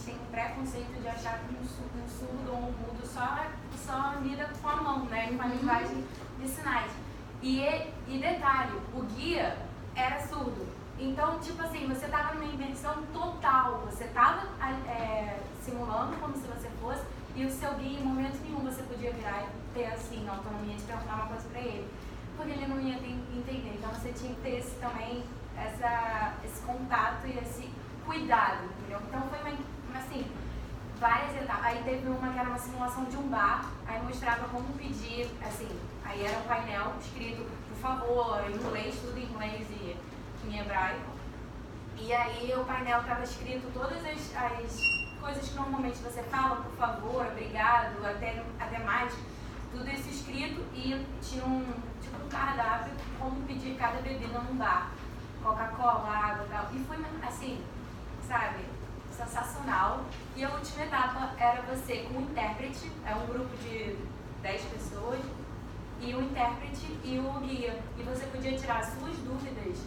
E: tem um preconceito de achar que um surdo ou um mudo só lida com a mão, né? Com a linguagem de sinais. E detalhe, o guia era surdo. Então, tipo assim, você tava numa imersão total, você tava simulando como se você fosse, e o seu guia, em momento nenhum, você podia virar e ter, assim, a autonomia de perguntar uma coisa pra ele, porque ele não ia entender. Então, você tinha que ter também esse contato e esse cuidado, entendeu? Então, foi assim, várias etapas. Aí teve uma que era uma simulação de um bar, aí mostrava como pedir, assim, aí era um painel escrito, por favor, em inglês, tudo em inglês e em hebraico. E aí o painel estava escrito todas as coisas que normalmente você fala, por favor, obrigado, até mais, tudo isso escrito, e tinha um cardápio como pedir cada bebida num bar. Coca-Cola, água e tal. E foi assim, sabe, sensacional. E a última etapa era você com o intérprete, é um grupo de 10 pessoas, e o intérprete e o guia. E você podia tirar as suas dúvidas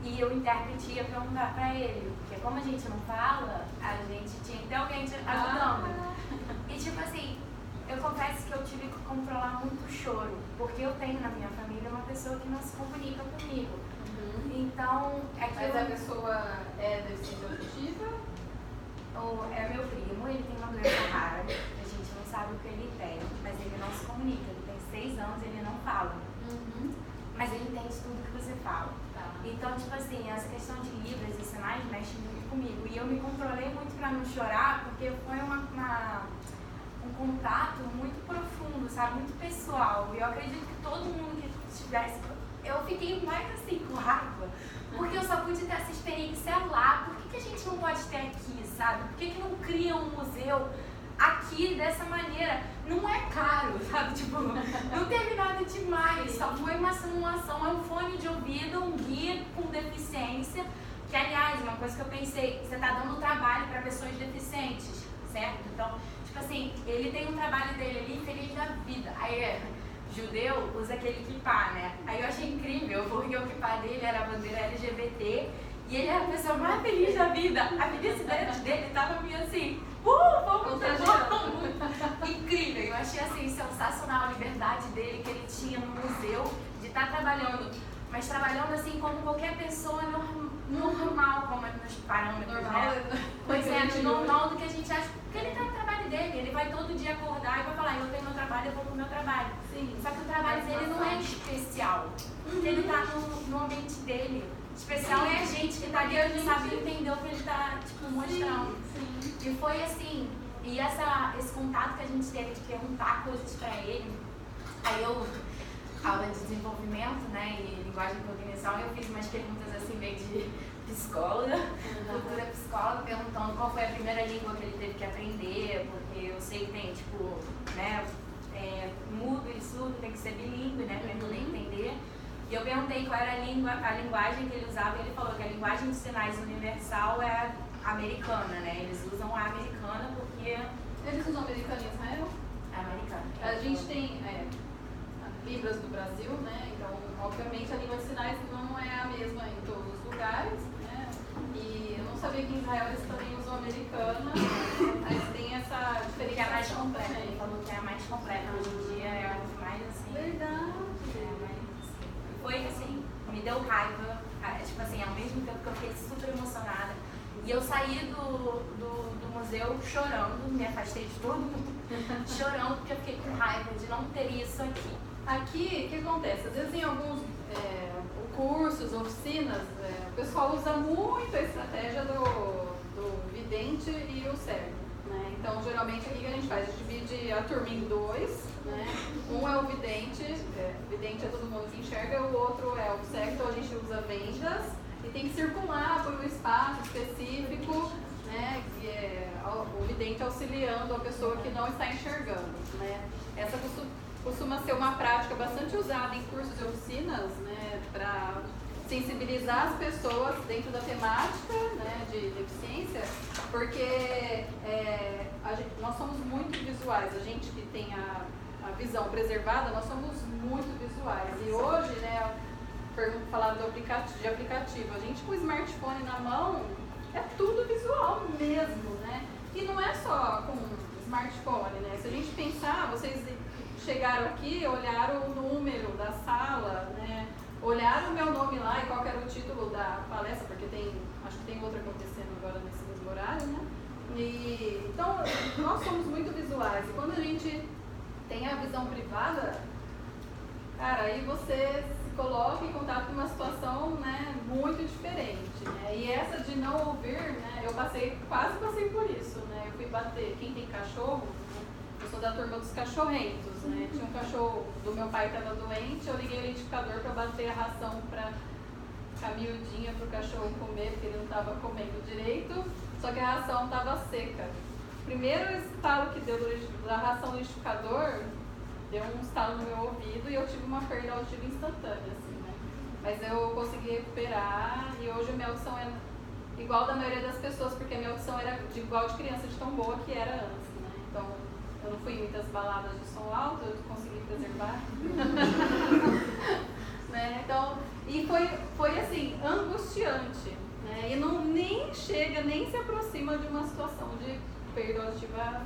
E: e o intérprete ia perguntar pra ele. Porque como a gente não fala, a gente tinha que ter alguém te ajudando. E tipo assim, eu confesso que eu tive que controlar muito o choro, porque eu tenho na minha família uma pessoa que não se comunica comigo. Então,
A: Mas a pessoa é deficiente auditiva?
E: É meu primo, ele tem uma doença rara, a gente não sabe o que ele tem, mas ele não se comunica, ele tem 6 anos e ele não fala. Mas ele entende tudo que você fala. Então, tipo assim, essa questão de libras e sinais mexe muito comigo. E eu me controlei muito pra não chorar, porque foi um contato muito profundo, sabe? Muito pessoal. E eu acredito que todo mundo que estivesse... Eu fiquei mais assim, com raiva, porque eu só pude ter essa experiência lá. Por que a gente não pode ter aqui, sabe? sabe? Por que não cria um museu aqui dessa maneira? Não é caro, sabe? Tipo, não teve nada demais, só foi uma simulação, é um fone de ouvido, um guia com deficiência, que aliás, uma coisa que eu pensei, você tá dando trabalho para pessoas deficientes, certo? Então, tipo assim, ele tem um trabalho dele ali, feliz da vida. Aí, judeu usa aquele kippah, né? Aí eu achei incrível, porque o kippah dele era a bandeira LGBT, e ele era a pessoa mais feliz da vida. A felicidade dele tava meio assim, vamos incrível. Eu achei assim, sensacional a liberdade dele que ele tinha no museu de estar trabalhando, mas trabalhando assim como qualquer pessoa normal, como nos parâmetros, né? Pois é, no normal do que a gente acha, porque ele tá no trabalho dele, ele vai todo dia acordar e vai falar, eu tenho meu trabalho, eu vou pro meu trabalho. Sim. Só que o trabalho dele não é especial, porque ele tá no ambiente dele. Especial é a gente que tá ali, a gente sabe entender o que ele tá, tipo, mostrando. Sim. E foi assim, e esse contato que a gente teve de perguntar coisas pra ele, aí eu, aula de desenvolvimento, né, e linguagem e cognição, eu fiz umas perguntas assim, meio de psicóloga, futura psicóloga, perguntando qual foi a primeira língua que ele teve que aprender, porque eu sei que tem, tipo, né, mudo e surdo, tem que ser bilíngue, né, pra poder entender. E eu perguntei qual era a linguagem que ele usava, e ele falou que a linguagem de sinais universal é a americana, né? Eles usam a americana porque...
A: Eles usam americano em Israel?
E: É americana.
A: A gente tem Libras do Brasil, né? Então, obviamente, a língua de sinais não é a mesma em todos os lugares, né? E eu não sabia que em Israel eles também usam americana, mas tem essa diferença.
E: Que é a mais completa. Ele falou que é a mais completa. Hoje em dia é a mais assim...
A: Verdade.
E: Foi assim, me deu raiva, tipo assim, ao mesmo tempo que eu fiquei super emocionada. E eu saí do museu chorando, me afastei de todo mundo, chorando porque eu fiquei com raiva de não ter isso aqui.
A: Aqui, o que acontece? Às vezes em alguns cursos, oficinas, o pessoal usa muito a estratégia do vidente e o cego. Né? Então, geralmente, o que a gente faz? A gente divide a turma em dois, né? Um é o vidente é todo mundo que enxerga, o outro é o cego, então a gente usa vendas e tem que circular por um espaço específico, né? Que é o vidente auxiliando a pessoa que não está enxergando. Né? Essa costuma ser uma prática bastante usada em cursos e oficinas, né? Para sensibilizar as pessoas dentro da temática, né, de deficiência, porque nós somos muito visuais, a gente que tem a visão preservada, nós somos muito visuais. E hoje, né, falaram de aplicativo, a gente com o smartphone na mão, é tudo visual mesmo, né? E não é só com smartphone, né? Se a gente pensar, vocês chegaram aqui, olharam o número da sala, né? Olharam o meu nome lá e qual era o título da palestra, porque acho que tem outra acontecendo agora nesse mesmo horário, né? Então, nós somos muito visuais. E quando a gente tem a visão privada, cara, aí você se coloca em contato com uma situação, né, muito diferente. Né? E essa de não ouvir, né, eu quase passei por isso. Né? Eu fui bater, quem tem cachorro, eu sou da turma dos cachorrentos, né? Tinha um cachorro do meu pai que estava doente, eu liguei o identificador para bater a ração para ficar miudinha para o cachorro comer, porque ele não estava comendo direito, só que a ração estava seca. Primeiro estalo que deu da ração do identificador, deu um estalo no meu ouvido e eu tive uma perda auditiva instantânea, assim, né? Mas eu consegui recuperar e hoje a minha audição é igual da maioria das pessoas, porque a minha audição era igual de criança, de tão boa que era antes, né? Então, eu não fui em muitas baladas de som alto, eu consegui preservar. Né? Então, e foi assim, angustiante. Né? E nem chega, nem se aproxima de uma situação de perda auditiva,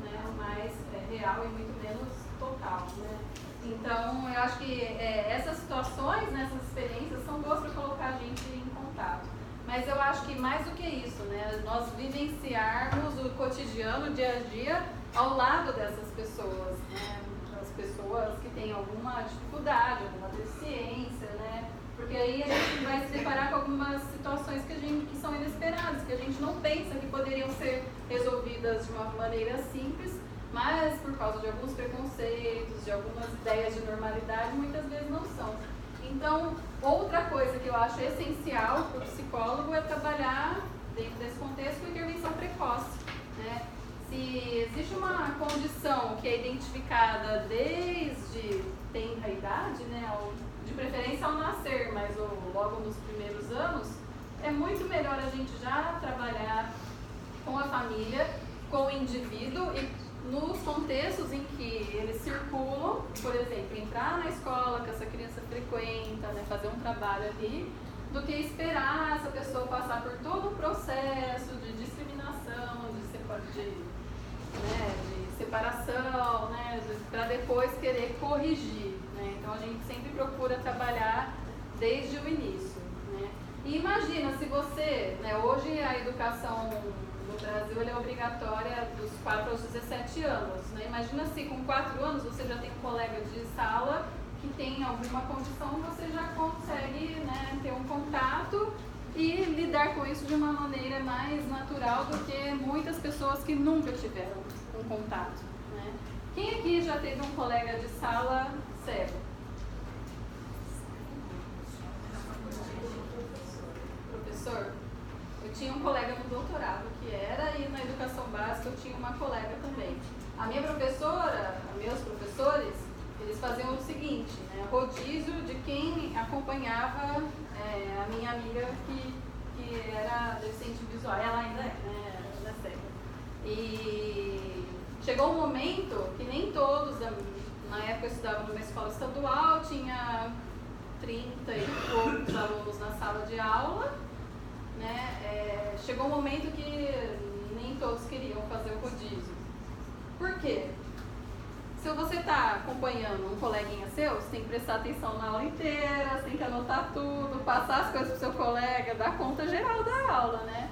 A: né, mais real e muito menos total. Né? Então, eu acho que essas situações, né, essas experiências são boas para colocar a gente em contato. Mas eu acho que mais do que isso, né, nós vivenciarmos o cotidiano, o dia a dia, ao lado dessas pessoas, né? As pessoas que têm alguma dificuldade, alguma deficiência, né? Porque aí a gente vai se deparar com algumas situações que são inesperadas, que a gente não pensa que poderiam ser resolvidas de uma maneira simples, mas por causa de alguns preconceitos, de algumas ideias de normalidade, muitas vezes não são. Então, outra coisa que eu acho essencial para o psicólogo é trabalhar, dentro desse contexto, com intervenção precoce. se existe uma condição que é identificada desde tenra idade, né, de preferência ao nascer, mas logo nos primeiros anos, é muito melhor a gente já trabalhar com a família, com o indivíduo e nos contextos em que eles circulam, por exemplo, entrar na escola que essa criança frequenta, né, fazer um trabalho ali, do que esperar essa pessoa passar por todo um processo de discriminação, de separação, né, para depois querer corrigir. Né? Então a gente sempre procura trabalhar desde o início. Né? E imagina se você, né, hoje a educação no Brasil ela é obrigatória dos 4 aos 17 anos. Né? Imagina se com 4 anos você já tem um colega de sala que tem alguma condição, você já consegue, né, ter um contato e lidar com isso de uma maneira mais natural do que muitas pessoas que nunca tiveram um contato. Né? Quem aqui já teve um colega de sala cego? Professor? Eu tinha um colega no doutorado que era, e na educação básica eu tinha uma colega também. A minha professora, meus professores, eles faziam o seguinte, né, rodízio de quem acompanhava a minha amiga que era deficiente visual, ela ainda é, né, ela é cega. E chegou um momento que nem todos, na época eu estudava numa escola estadual, tinha 30 e poucos alunos na sala de aula, né, chegou um momento que nem todos queriam fazer o rodízio. Por quê? Se você está acompanhando um coleguinha seu, você tem que prestar atenção na aula inteira, você tem que anotar tudo, passar as coisas para o seu colega, dar conta geral da aula, né?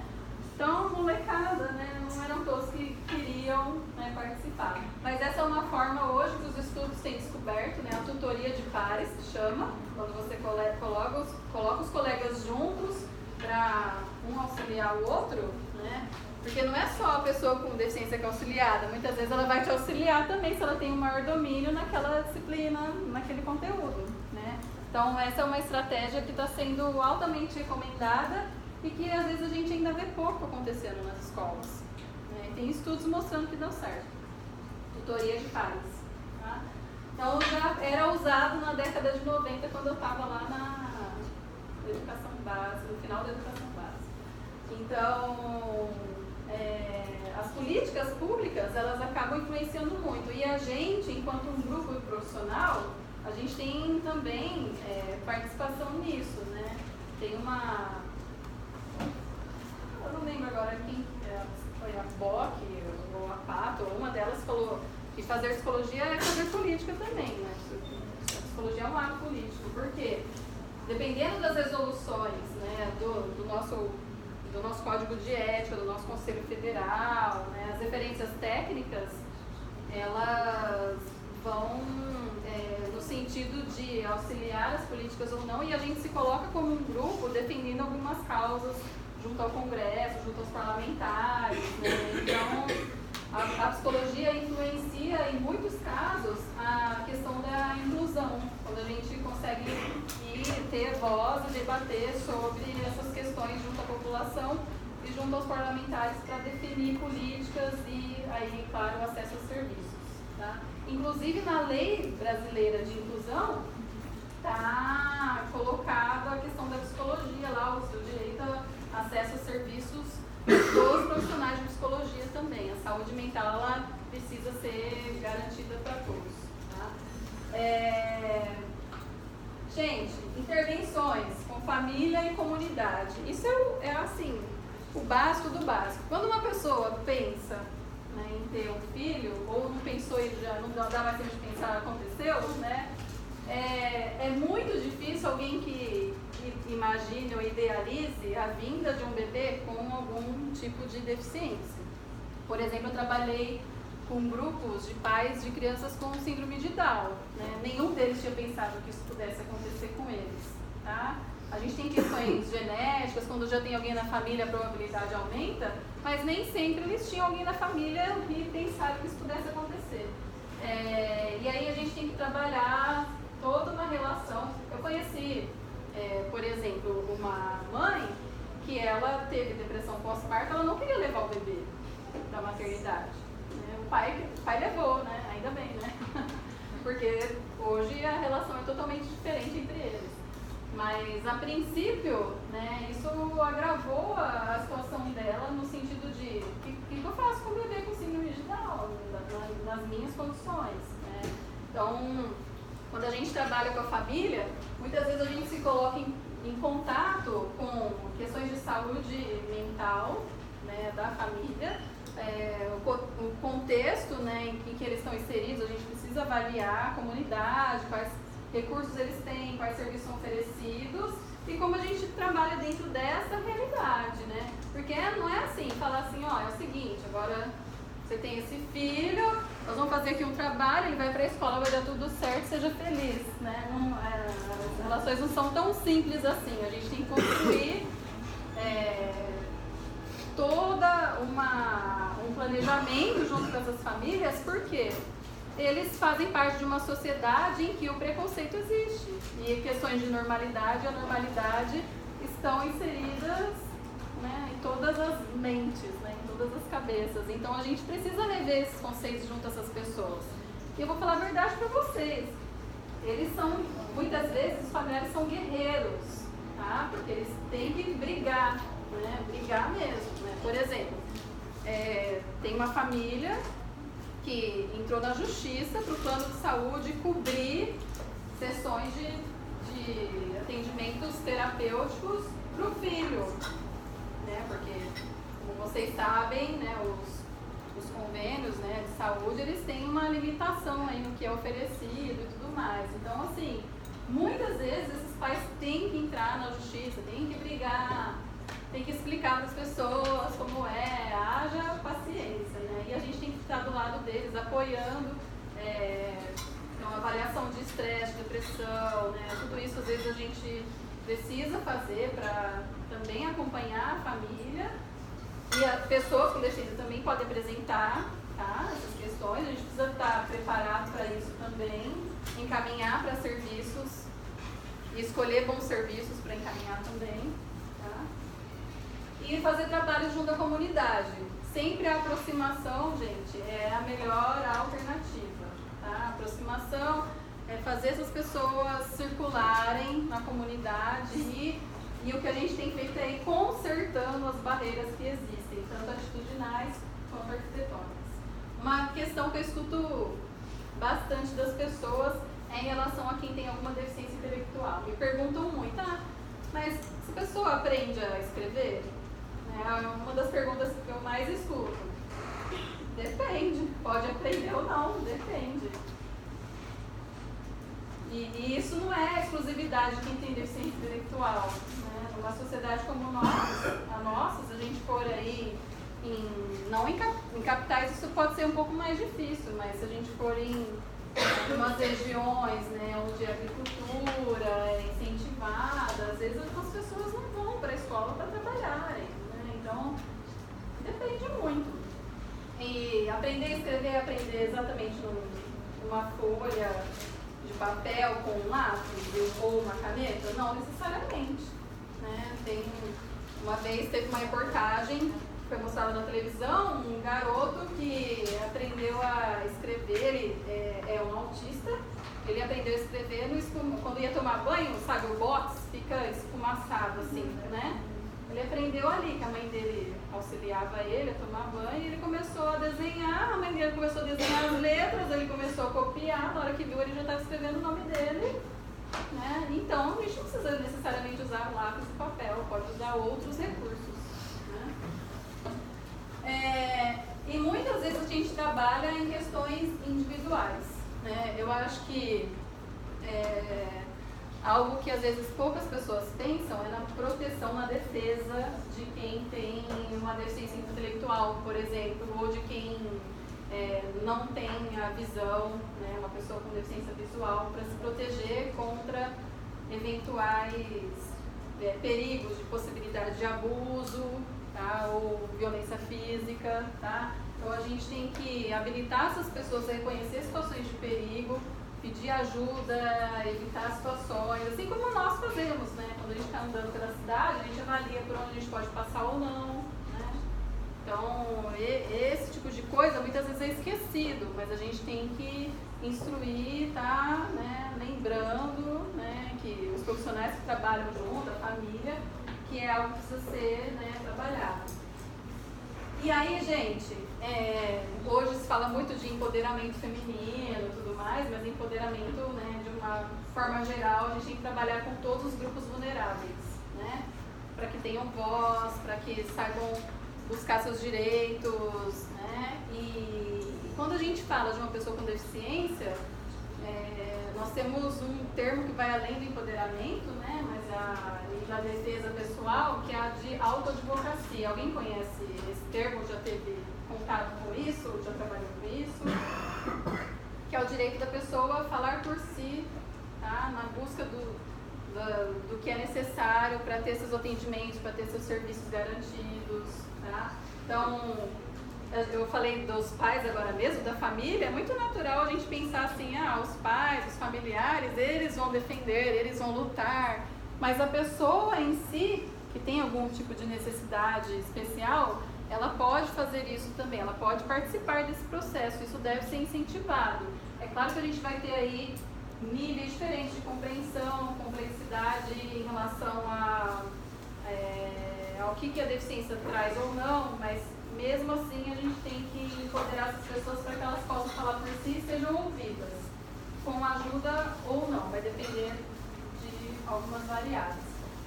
A: Então, molecada, né? Não eram todos que queriam, né, participar. Mas essa é uma forma hoje que os estudos têm descoberto, né? A tutoria de pares, se chama, quando você coloca os colegas juntos para um auxiliar o outro, né? Porque não é só a pessoa com deficiência que é auxiliada, muitas vezes ela vai te auxiliar também se ela tem um maior domínio naquela disciplina, naquele conteúdo, né? Então essa é uma estratégia que está sendo altamente recomendada e que às vezes a gente ainda vê pouco acontecendo nas escolas. Né? Tem estudos mostrando que deu certo. Tutoria de pares. Tá? Então já era usado na década de 90 quando eu estava lá na educação básica, no final da educação básica. Então, as políticas públicas, elas acabam influenciando muito. E a gente, enquanto um grupo profissional, a gente tem também participação nisso, né? Tem uma... Eu não lembro agora quem foi, a BOC ou a PATO, uma delas falou que fazer psicologia é fazer política também, né? A psicologia é um ato político. Por quê? Dependendo das resoluções, né, do nosso Código de Ética, do nosso Conselho Federal, né, as referências técnicas, elas vão no sentido de auxiliar as políticas ou não, e a gente se coloca como um grupo defendendo algumas causas junto ao Congresso, junto aos parlamentares. Né? Então, a psicologia influencia, em muitos casos, a questão da inclusão, quando a gente consegue ter voz e debater sobre essas questões junto à população e junto aos parlamentares para definir políticas e aí, claro, o acesso aos serviços. Tá? Inclusive, na lei brasileira de inclusão, está colocado a questão da psicologia lá, o seu direito a acesso aos serviços dos profissionais de psicologia também. A saúde mental, ela precisa ser garantida para todos. Tá? Gente, intervenções com família e comunidade. Isso é assim, o básico do básico. Quando uma pessoa pensa, né, em ter um filho, ou não pensou e já não dá mais tempo de pensar, aconteceu, né? É muito difícil alguém que imagine ou idealize a vinda de um bebê com algum tipo de deficiência. Por exemplo, eu trabalhei com grupos de pais de crianças com síndrome de Down. Né? Nenhum deles tinha pensado que isso pudesse acontecer com eles. Tá? A gente tem questões genéticas, quando já tem alguém na família a probabilidade aumenta, mas nem sempre eles tinham alguém na família e pensaram que isso pudesse acontecer. E aí a gente tem que trabalhar toda uma relação. Eu conheci, por exemplo, uma mãe que ela teve depressão pós-parto, ela não queria levar o bebê da maternidade. pai levou, né? Ainda bem, né? Porque hoje a relação é totalmente diferente entre eles. Mas, a princípio, né, isso agravou a situação dela no sentido de o que eu faço com o bebê com síndrome de Down, nas minhas condições, né? Então, quando a gente trabalha com a família, muitas vezes a gente se coloca em contato com questões de saúde mental, né, da família, o contexto, né, em que eles estão inseridos. A gente precisa avaliar a comunidade, quais recursos eles têm, quais serviços são oferecidos e como a gente trabalha dentro dessa realidade, né? Porque não é assim, falar assim, ó, é o seguinte, agora você tem esse filho, nós vamos fazer aqui um trabalho, ele vai para a escola, vai dar tudo certo, seja feliz, né? As relações não são tão simples assim, a gente tem que construir toda um planejamento junto com essas famílias, porque eles fazem parte de uma sociedade em que o preconceito existe e questões de normalidade e anormalidade estão inseridas, né, em todas as mentes, né, em todas as cabeças. Então a gente precisa rever esses conceitos junto a essas pessoas. E eu vou falar a verdade para vocês, eles são, muitas vezes, os familiares são guerreiros, tá? Porque eles têm que brigar, né, brigar mesmo, né? Por exemplo, tem uma família que entrou na justiça para o plano de saúde cobrir sessões de atendimentos terapêuticos para o filho, né? Porque, como vocês sabem, né, os convênios, né, de saúde, eles têm uma limitação aí no que é oferecido e tudo mais. Então, assim, muitas vezes esses pais têm que entrar na justiça, têm que brigar, tem que explicar para as pessoas como haja paciência, né? E a gente tem que estar do lado deles, apoiando, então, avaliação de estresse, depressão, né? Tudo isso às vezes a gente precisa fazer para também acompanhar a família, e as pessoas com deficiência também podem apresentar, tá, essas questões. A gente precisa estar preparado para isso também, encaminhar para serviços e escolher bons serviços para encaminhar também, tá? E fazer trabalho junto à comunidade. Sempre a aproximação, gente, é a melhor alternativa, tá? A aproximação é fazer essas pessoas circularem na comunidade e o que a gente tem feito é ir consertando as barreiras que existem, tanto atitudinais quanto arquitetônicas. Uma questão que eu escuto bastante das pessoas é em relação a quem tem alguma deficiência intelectual. Me perguntam muito, mas essa pessoa aprende a escrever? É uma das perguntas que eu mais escuto. Depende, pode aprender ou não, depende. E isso não é exclusividade de quem tem deficiência intelectual, né? Numa sociedade como a nossa, se a gente for aí em capitais, isso pode ser um pouco mais difícil, mas se a gente for em umas regiões, né, onde a agricultura é incentivada, às vezes as pessoas não vão para a escola para trabalharem, né? Então, depende muito. E aprender a escrever é aprender exatamente numa folha de papel com um lápis ou uma caneta? Não necessariamente, né? Uma vez teve uma reportagem, foi mostrada na televisão, um garoto que aprendeu a escrever, ele é um autista, ele aprendeu a escrever quando ia tomar banho, sabe, o box fica esfumaçado assim, né? Ele aprendeu ali, que a mãe dele auxiliava ele a tomar banho, e ele começou a desenhar, a mãe dele começou a desenhar as letras, ele começou a copiar, na hora que viu ele já estava escrevendo o nome dele, né? Então, a gente não precisa necessariamente usar lápis e papel, pode usar outros recursos, né? E muitas vezes a gente trabalha em questões individuais, né? Eu acho que algo que às vezes poucas pessoas pensam é na proteção, na defesa de quem tem uma deficiência intelectual, por exemplo, ou de quem não tem a visão, né, uma pessoa com deficiência visual, para se proteger contra eventuais perigos de possibilidade de abuso, tá, ou violência física, tá? Então a gente tem que habilitar essas pessoas a reconhecer situações de perigo, pedir ajuda, evitar situações, assim como nós fazemos, né? Quando a gente está andando pela cidade, a gente avalia por onde a gente pode passar ou não, né? Então, esse tipo de coisa muitas vezes é esquecido, mas a gente tem que instruir, tá, né, lembrando, né, que os profissionais que trabalham junto, a família, que é algo que precisa ser, né, trabalhado. E aí, gente, hoje se fala muito de empoderamento feminino e tudo mais, mas empoderamento, né, de uma forma geral, a gente tem que trabalhar com todos os grupos vulneráveis, né, para que tenham voz, para que saibam buscar seus direitos, né, e quando a gente fala de uma pessoa com deficiência, nós temos um termo que vai além do empoderamento, né, mas da defesa pessoal, que é a de autoadvocacia. Alguém conhece esse termo? Já teve contato com isso? Já trabalhou com isso? Que é o direito da pessoa falar por si, tá, na busca do que é necessário para ter seus atendimentos, para ter seus serviços garantidos, tá? Então, eu falei dos pais agora mesmo, da família, é muito natural a gente pensar assim, os pais, os familiares, eles vão defender, eles vão lutar, mas a pessoa em si, que tem algum tipo de necessidade especial, ela pode fazer isso também, ela pode participar desse processo, isso deve ser incentivado. É claro que a gente vai ter aí níveis diferentes de compreensão, complexidade em relação ao que a deficiência traz ou não, mas mesmo assim a gente tem que empoderar essas pessoas para que elas possam falar por si e sejam ouvidas, com ajuda ou não, vai depender de algumas variáveis.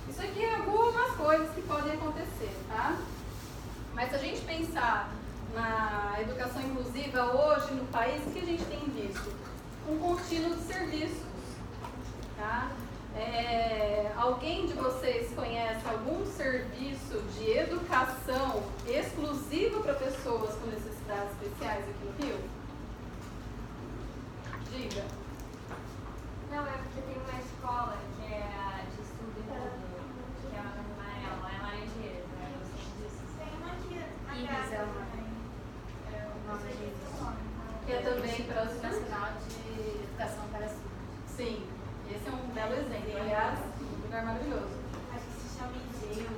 A: Isso aqui é algumas coisas que podem acontecer, tá? Mas se a gente pensar na educação inclusiva hoje no país, o que a gente tem visto? Um contínuo de serviços, tá? Alguém de vocês conhece algum serviço de educação exclusivo para pessoas com necessidades especiais aqui no Rio? Diga.
E: Não, é porque tem uma escola que é a de estudo em mundo, que é a amarela, é Laranjeiras, né? Eu sei disso.
C: Tem uma aqui na
E: Ibis
C: casa
E: é uma.
C: também.
E: O nome disso.
A: Que é também para os
E: Nacional de Educação para Surdos.
A: Sim, esse é um belo exemplo. Aliás, um lugar maravilhoso.
C: Acho que se chama Igeu.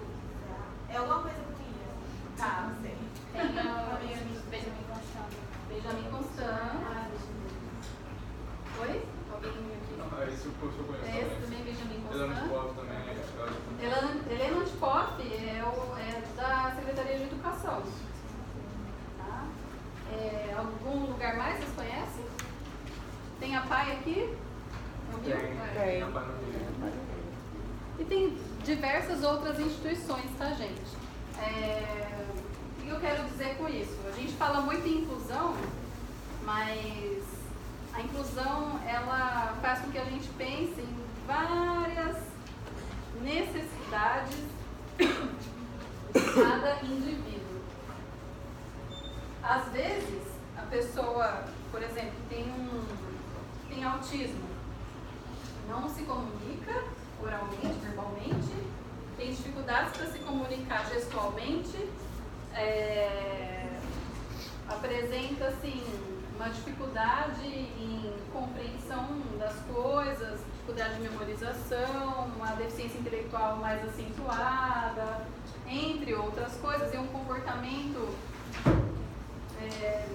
C: É alguma coisa com isso.
A: Tá.
C: Não sei.
E: Tem o Benjamin Constant.
A: Benjamin Constant. Oi? Alguém aqui?
F: Não, é isso que eu conheço
A: Esse
F: também.
A: também, Benjamin
F: Helena
A: Constant.
F: Antipov também.
A: Helena Antipov é da Secretaria de Educação. Tá? Algum lugar mais vocês conhecem? Tem a PAI aqui? No Rio?
F: Tem. A Pai no Rio.
A: E tem diversas outras instituições, tá, gente? O que eu quero dizer com isso? A gente fala muito em inclusão, mas a inclusão, ela faz com que a gente pense em várias necessidades de cada indivíduo. Às vezes, a pessoa, por exemplo, tem autismo, não se comunica oralmente, verbalmente, tem dificuldades para se comunicar gestualmente, apresenta assim, uma dificuldade em compreensão das coisas, dificuldade de memorização, uma deficiência intelectual mais acentuada, entre outras coisas, e um comportamento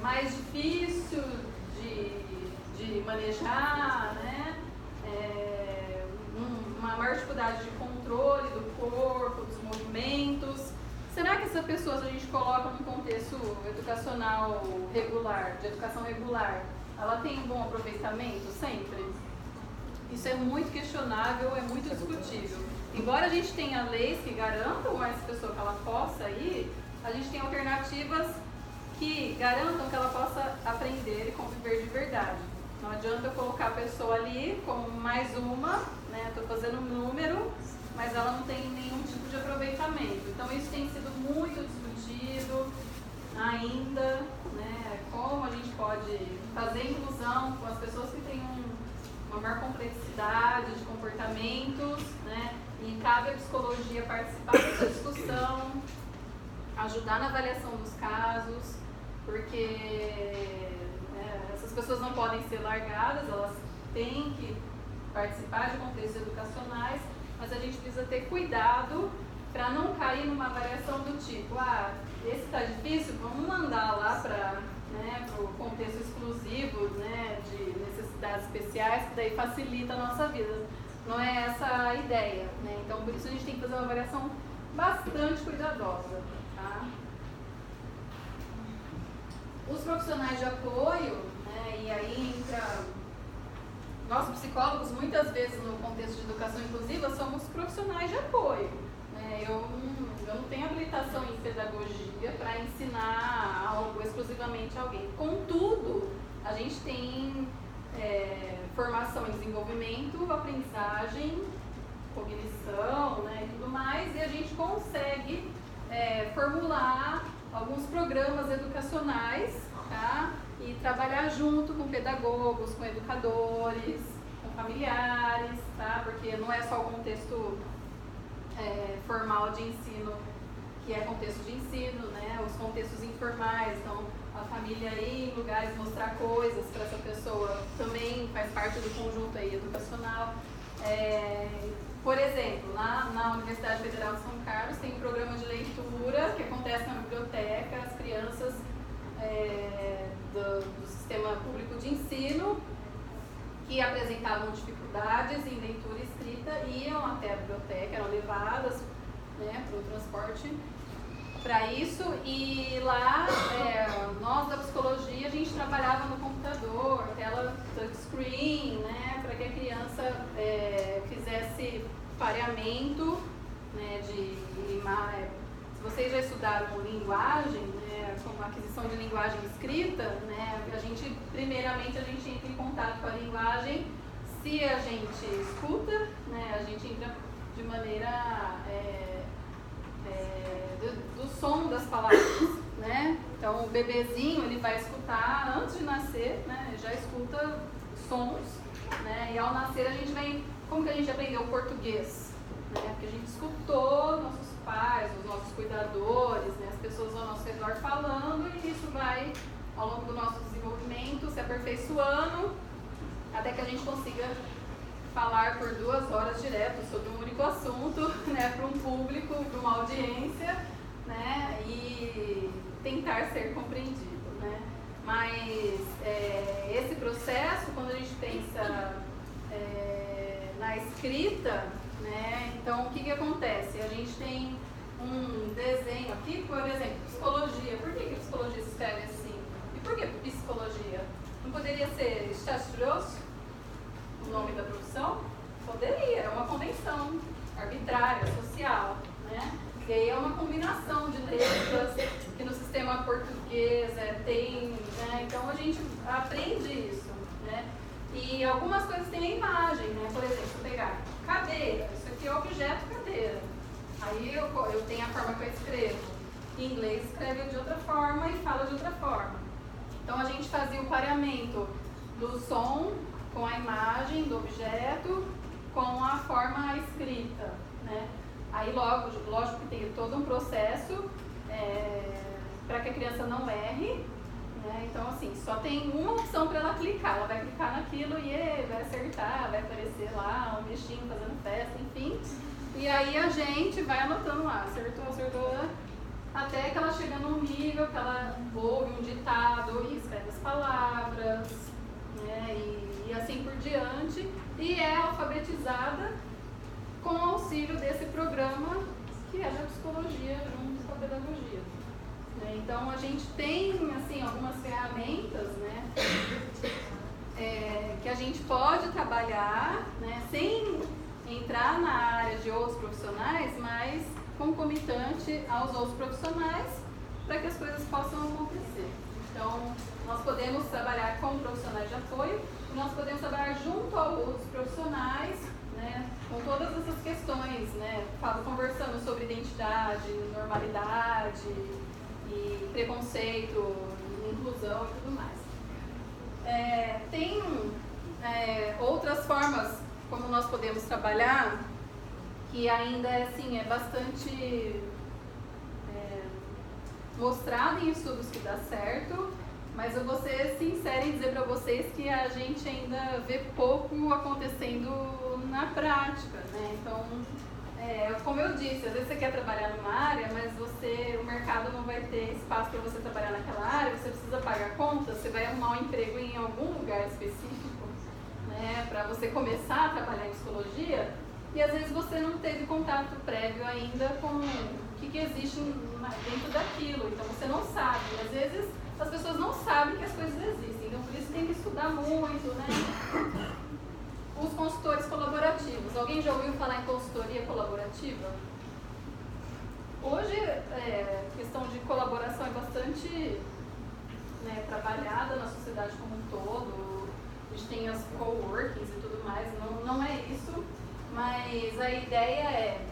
A: mais difícil de manejar, né? Uma maior dificuldade de controle do corpo, dos movimentos. Será que essa pessoa, se a gente coloca num contexto educacional regular, de educação regular, ela tem um bom aproveitamento sempre? Isso é muito questionável, é muito discutível. Embora a gente tenha leis que garantam a essa pessoa que ela possa ir, a gente tem alternativas que garantam que ela possa aprender e conviver de verdade. Não adianta eu colocar a pessoa ali como mais uma, né? Estou fazendo um número, mas ela não tem nenhum tipo de aproveitamento. Então isso tem sido muito discutido ainda, né? Como a gente pode fazer inclusão com as pessoas que têm uma maior complexidade de comportamentos, né? E cabe à psicologia participar dessa discussão, ajudar na avaliação dos casos, porque essas pessoas não podem ser largadas, elas têm que participar de contextos educacionais, mas a gente precisa ter cuidado para não cair numa variação do tipo, esse está difícil, vamos mandar lá para o contexto exclusivo, né, de necessidades especiais, que daí facilita a nossa vida. Não é essa a ideia, né? Então, por isso a gente tem que fazer uma avaliação bastante cuidadosa, tá? Os profissionais de apoio, né, e aí entra... Nós, psicólogos, muitas vezes no contexto de educação inclusiva, somos profissionais de apoio, né? Eu não tenho habilitação em pedagogia para ensinar algo exclusivamente a alguém. Contudo, a gente tem formação em desenvolvimento, aprendizagem, cognição, né, e tudo mais, e a gente consegue formular alguns programas educacionais, tá? E trabalhar junto com pedagogos, com educadores, com familiares, tá? Porque não é só o contexto formal de ensino, que é contexto de ensino, né? Os contextos informais, então a família ir em lugares mostrar coisas para essa pessoa também faz parte do conjunto aí educacional. Por exemplo, na Universidade Federal de São Carlos tem um programa de leitura que acontece na biblioteca. As crianças do sistema público de ensino que apresentavam dificuldades em leitura e escrita iam até a biblioteca, eram levadas, né, para o transporte para isso, e lá nós da psicologia a gente trabalhava no computador, tela touchscreen, né, para que a criança fizesse pareamento, né, se vocês já estudaram linguagem, né, como aquisição de linguagem escrita, né, primeiramente a gente entra em contato com a linguagem, se a gente escuta, né, a gente entra de maneira do som das palavras, né? Então o bebezinho ele vai escutar antes de nascer, né? Ele já escuta sons, né? E ao nascer a gente vem, como que a gente aprendeu o português, né? Porque a gente escutou nossos pais, os nossos cuidadores, né? As pessoas ao nosso redor falando, e isso vai ao longo do nosso desenvolvimento se aperfeiçoando até que a gente consiga falar por 2 horas direto sobre um único assunto, né, para um público, para uma audiência, né, e tentar ser compreendido, né. Mas esse processo, quando a gente pensa na escrita, né, então o que acontece? A gente tem um desenho aqui, por exemplo, psicologia. Por que psicologia se escreve assim? E por que psicologia? Não poderia ser Staatstroos? O nome da profissão? Poderia, é uma convenção arbitrária, social, né? E aí é uma combinação de letras que no sistema português tem, né? Então a gente aprende isso, né? E algumas coisas têm a imagem, né? Por exemplo, se eu pegar cadeira, isso aqui é objeto cadeira. Aí eu tenho a forma que eu escrevo. Em inglês escreve de outra forma e fala de outra forma. Então a gente fazia o pareamento do som com a imagem do objeto, com a forma escrita, né? Aí lógico que tem todo um processo para que a criança não erre, né? Então assim, só tem uma opção para ela clicar, ela vai clicar naquilo e vai acertar, vai aparecer lá um bichinho fazendo festa, enfim. E aí a gente vai anotando lá, acertou, até que ela chega num nível que ela ouve um ditado e escreve as palavras, né? E assim por diante, e é alfabetizada com o auxílio desse programa que é da psicologia junto com a pedagogia, né? Então a gente tem assim algumas ferramentas, né, que a gente pode trabalhar, né, sem entrar na área de outros profissionais, mas concomitante aos outros profissionais, para que as coisas possam acontecer. Então nós podemos trabalhar com profissionais de apoio, nós podemos trabalhar junto a outros profissionais, né, com todas essas questões, né, conversando sobre identidade, normalidade e preconceito, inclusão e tudo mais. Tem outras formas como nós podemos trabalhar, que ainda assim, é bastante mostrado em estudos que dá certo, mas eu vou ser sincera em dizer para vocês que a gente ainda vê pouco acontecendo na prática, né? Então, como eu disse, às vezes você quer trabalhar numa área, mas o mercado não vai ter espaço para você trabalhar naquela área, você precisa pagar contas, você vai arrumar um emprego em algum lugar específico, né, para você começar a trabalhar em psicologia, e às vezes você não teve contato prévio ainda com o que existe dentro daquilo, então você não sabe. Às vezes as pessoas não sabem que as coisas existem, então por isso tem que estudar muito, né? Os consultores colaborativos. Alguém já ouviu falar em consultoria colaborativa? Hoje, a questão de colaboração é bastante, né, trabalhada na sociedade como um todo. A gente tem as coworkings e tudo mais, não é isso, mas a ideia é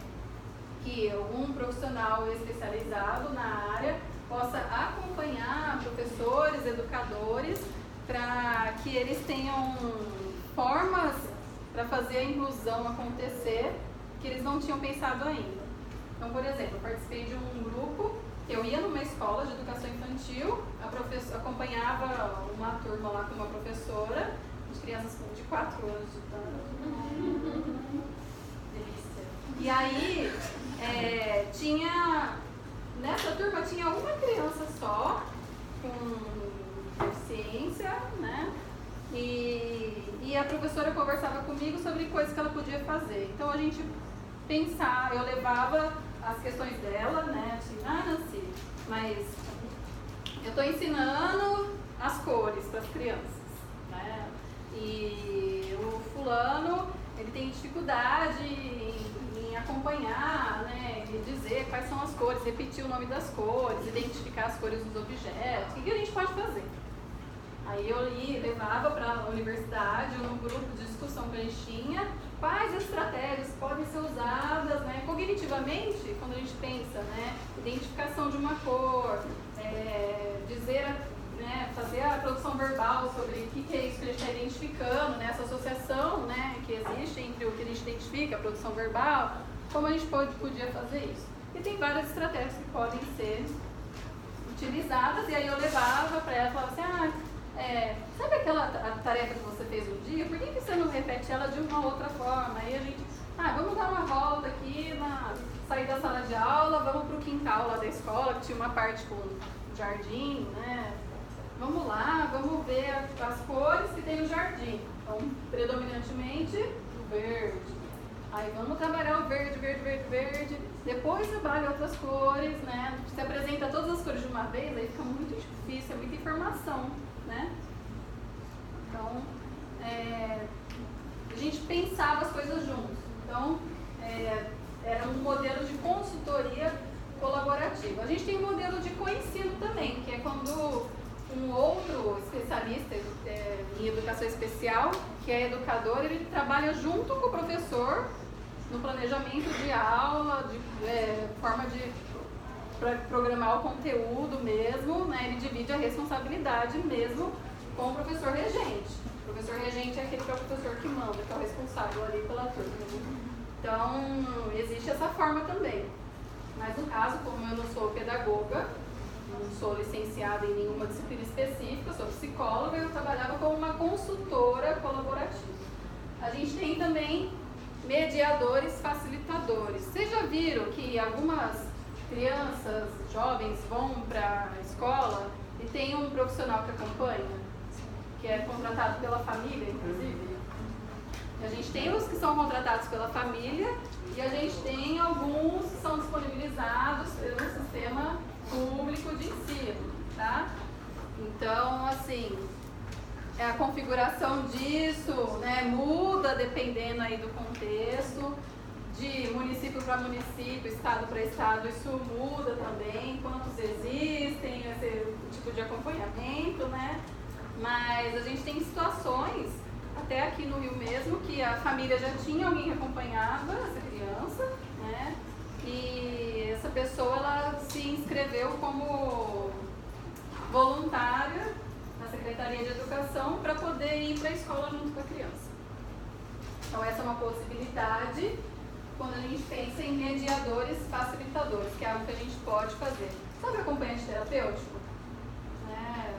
A: que um profissional especializado na área possa acompanhar professores, educadores, para que eles tenham formas para fazer a inclusão acontecer que eles não tinham pensado ainda. Então, por exemplo, eu participei de um grupo, eu ia numa escola de educação infantil, acompanhava uma turma lá com uma professora, de crianças de 4 anos de idade. Delícia. E aí, nessa turma tinha uma criança só, com deficiência, né? E a professora conversava comigo sobre coisas que ela podia fazer. Então a gente pensava, eu levava as questões dela, né? Assim, Nancy, mas eu estou ensinando as cores para as crianças, né? E o fulano, ele tem dificuldade em acompanhar, né? E dizer quais são as cores, repetir o nome das cores, identificar as cores dos objetos. O que a gente pode fazer? Aí eu levava para a universidade, no grupo de discussão que a gente tinha, quais estratégias podem ser usadas, né, cognitivamente, quando a gente pensa, né, identificação de uma cor, dizer, né, fazer a produção verbal sobre o que é isso que a gente está identificando, né, essa associação, né, que existe entre o que a gente identifica, a produção verbal, como a gente podia fazer isso. E tem várias estratégias que podem ser utilizadas, e aí eu levava para ela e falava assim, sabe aquela tarefa que você fez um dia? Por que você não repete ela de uma outra forma? Aí a gente, vamos dar uma volta aqui, sair da sala de aula, vamos para o quintal lá da escola, que tinha uma parte com jardim, né? Vamos lá, vamos ver as cores que tem no jardim. Então, predominantemente, o verde. Aí vamos trabalhar o verde, verde, verde, verde. Depois trabalha outras cores, né? Se apresenta todas as cores de uma vez, aí fica muito difícil, é muita informação, né? Então, a gente pensava as coisas juntos. Então, era um modelo de consultoria colaborativa. A gente tem um modelo de coensino também, que é quando um outro especialista em educação especial, que é educador, ele trabalha junto com o professor no planejamento de aula, de forma de programar o conteúdo mesmo, né? Ele divide a responsabilidade mesmo com o professor regente. O professor regente é aquele que é o professor que manda, que é o responsável ali pela turma. Então, existe essa forma também. Mas no caso, como eu não sou pedagoga, não sou licenciada em nenhuma disciplina específica, sou psicóloga, eu trabalhava como uma consultora colaborativa. A gente tem também mediadores facilitadores. Vocês já viram que algumas crianças, jovens vão para a escola e tem um profissional que acompanha, que é contratado pela família, inclusive? A gente tem os que são contratados pela família e a gente tem alguns que são disponibilizados pelo sistema público de ensino, tá? Então, assim, a configuração disso, né, muda dependendo aí do contexto, de município para município, estado para estado, isso muda também, quantos existem, esse tipo de acompanhamento, né? Mas a gente tem situações, até aqui no Rio mesmo, que a família já tinha alguém que acompanhava essa criança, né? E essa pessoa, ela se inscreveu como voluntária na Secretaria de Educação para poder ir para a escola junto com a criança. Então essa é uma possibilidade quando a gente pensa em mediadores facilitadores, que é algo que a gente pode fazer. Sabe o acompanhante terapêutico? Né?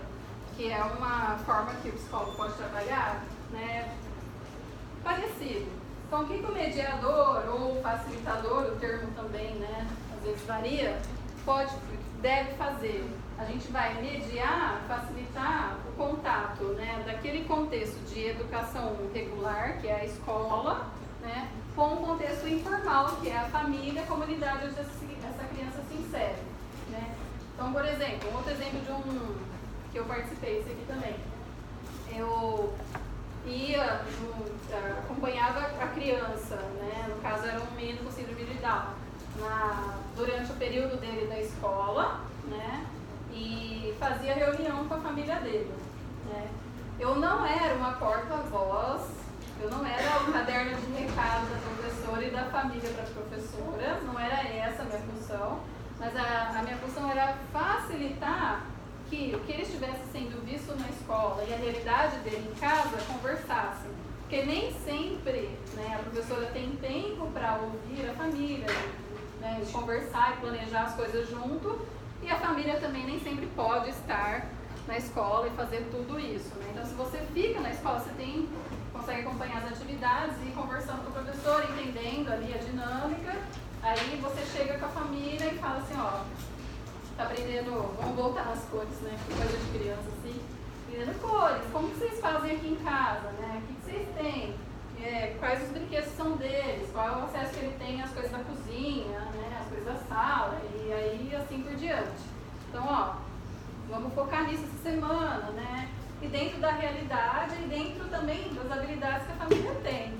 A: Que é uma forma que o psicólogo pode trabalhar, né? Parecido. Então, o que o mediador ou facilitador, o termo também, né, às vezes varia, deve fazer? A gente vai mediar, facilitar o contato, né, daquele contexto de educação regular, que é a escola, né, com o contexto informal, que é a família, a comunidade onde essa criança se insere, né. Então, por exemplo, um outro exemplo de um que eu participei, esse aqui também. Eu acompanhava a criança, né, no caso era um menino com síndrome de Down, durante o período dele da escola, né, e fazia reunião com a família dele, né. Eu não era uma porta-voz, eu não era o caderno de recado da professora e da família para a professora, não era essa a minha função, mas a minha função era facilitar que o que ele estivesse sendo visto na escola e a realidade dele em casa conversassem. Porque nem sempre, né, a professora tem tempo para ouvir a família, né, conversar e planejar as coisas junto, e a família também nem sempre pode estar na escola e fazer tudo isso, né? Então, se você fica na escola, você consegue acompanhar as atividades e ir conversando com o professor, entendendo ali a dinâmica, aí você chega com a família e fala assim, ó, tá aprendendo, vamos voltar às cores, né, coisa de criança assim, aprendendo cores, como que vocês fazem aqui em casa, né, o que vocês têm, quais os brinquedos são deles, qual é o acesso que ele tem às coisas da cozinha, né, às coisas da sala, e aí assim por diante. Então, ó, vamos focar nisso essa semana, né, e dentro da realidade e dentro também das habilidades que a família tem,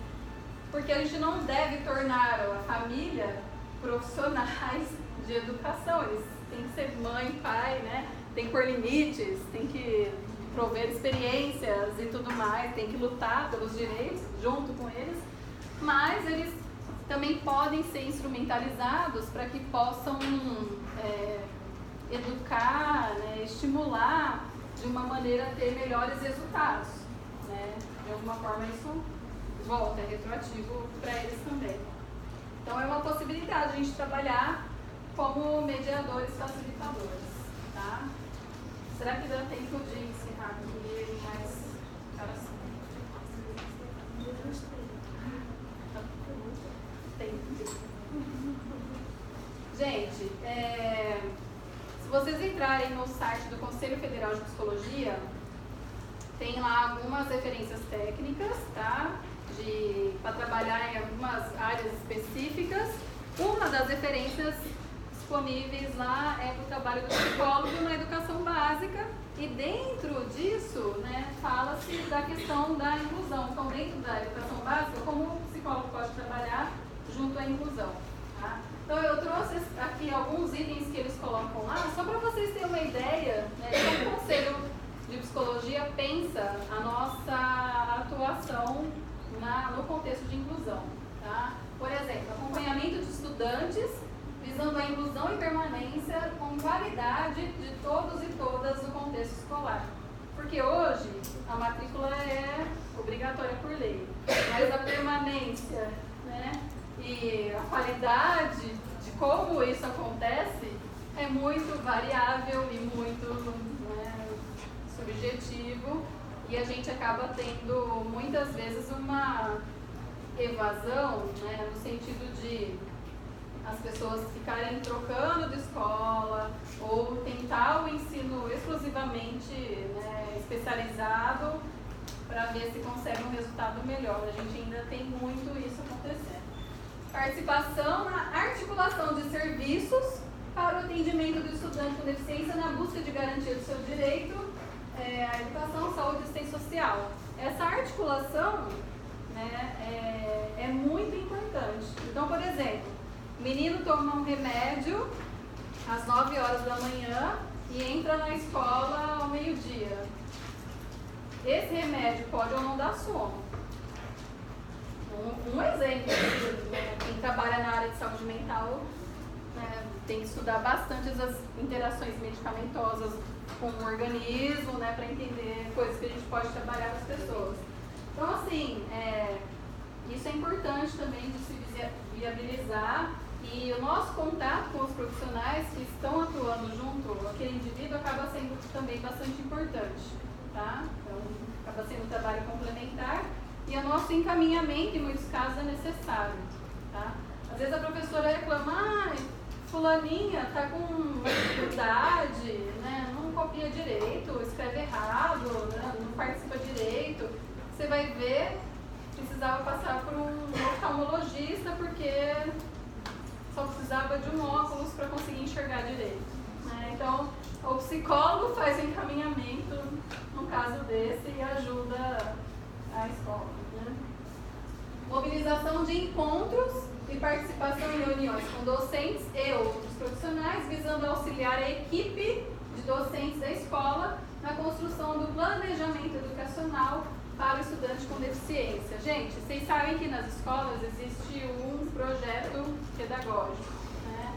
A: porque a gente não deve tornar a família profissionais de educação, eles têm que ser mãe, pai, né, tem que pôr limites, tem que prover experiências e tudo mais, tem que lutar pelos direitos junto com eles, mas eles também podem ser instrumentalizados para que possam educar, né, estimular de uma maneira a ter melhores resultados, né? De alguma forma isso volta, é retroativo para eles também. Então é uma possibilidade a gente trabalhar como mediadores facilitadores, tá? Será que dá tempo de encerrar aqui mais interação? Gente, se vocês entrarem no site do Conselho Federal de Psicologia, tem lá algumas referências técnicas, tá? Para trabalhar em algumas áreas específicas. Uma das referências disponíveis lá é o trabalho do psicólogo na educação básica, e dentro disso, né, fala-se da questão da inclusão. Então, dentro da educação básica, como o psicólogo pode trabalhar junto à inclusão, tá? Então, eu trouxe aqui alguns itens que eles colocam lá, só para vocês terem uma ideia, né, de como o Conselho de Psicologia pensa a nossa atuação no contexto de inclusão, tá? Por exemplo, acompanhamento de estudantes visando a inclusão e permanência com qualidade de todos e todas no contexto escolar. Porque hoje a matrícula é obrigatória por lei, mas a permanência, né, e a qualidade de como isso acontece é muito variável e muito, né, subjetivo, e a gente acaba tendo muitas vezes uma evasão, né, no sentido de as pessoas ficarem trocando de escola ou tentar o ensino exclusivamente, né, especializado para ver se consegue um resultado melhor. A gente ainda tem muito isso acontecendo. Participação na articulação de serviços para o atendimento do estudante com deficiência na busca de garantia do seu direito à educação, saúde e assistência social. Essa articulação, né, é muito importante. Então, por exemplo, o menino toma um remédio às 9 horas da manhã e entra na escola ao meio-dia. Esse remédio pode ou não dar sono. Um exemplo, né, quem trabalha na área de saúde mental, né, tem que estudar bastante as interações medicamentosas com o organismo, né, para entender coisas que a gente pode trabalhar com as pessoas. Então, assim, isso é importante também de se viabilizar, e o nosso contato com os profissionais que estão atuando junto àquele indivíduo acaba sendo também bastante importante, tá? Então, acaba sendo um trabalho complementar e o nosso encaminhamento, em muitos casos, é necessário. Tá? Às vezes a professora reclama, fulaninha está com uma dificuldade, né? Não copia direito, escreve errado, né? Não participa direito. Você vai ver, precisava passar por um oftalmologista porque só precisava de um óculos para conseguir enxergar direito. Né? Então, o psicólogo faz o encaminhamento no caso desse e ajuda a escola. Né? Mobilização de encontros e participação em reuniões com docentes e outros profissionais, visando auxiliar a equipe de docentes da escola na construção do planejamento educacional para o estudante com deficiência. Gente, vocês sabem que nas escolas existe um projeto pedagógico, né?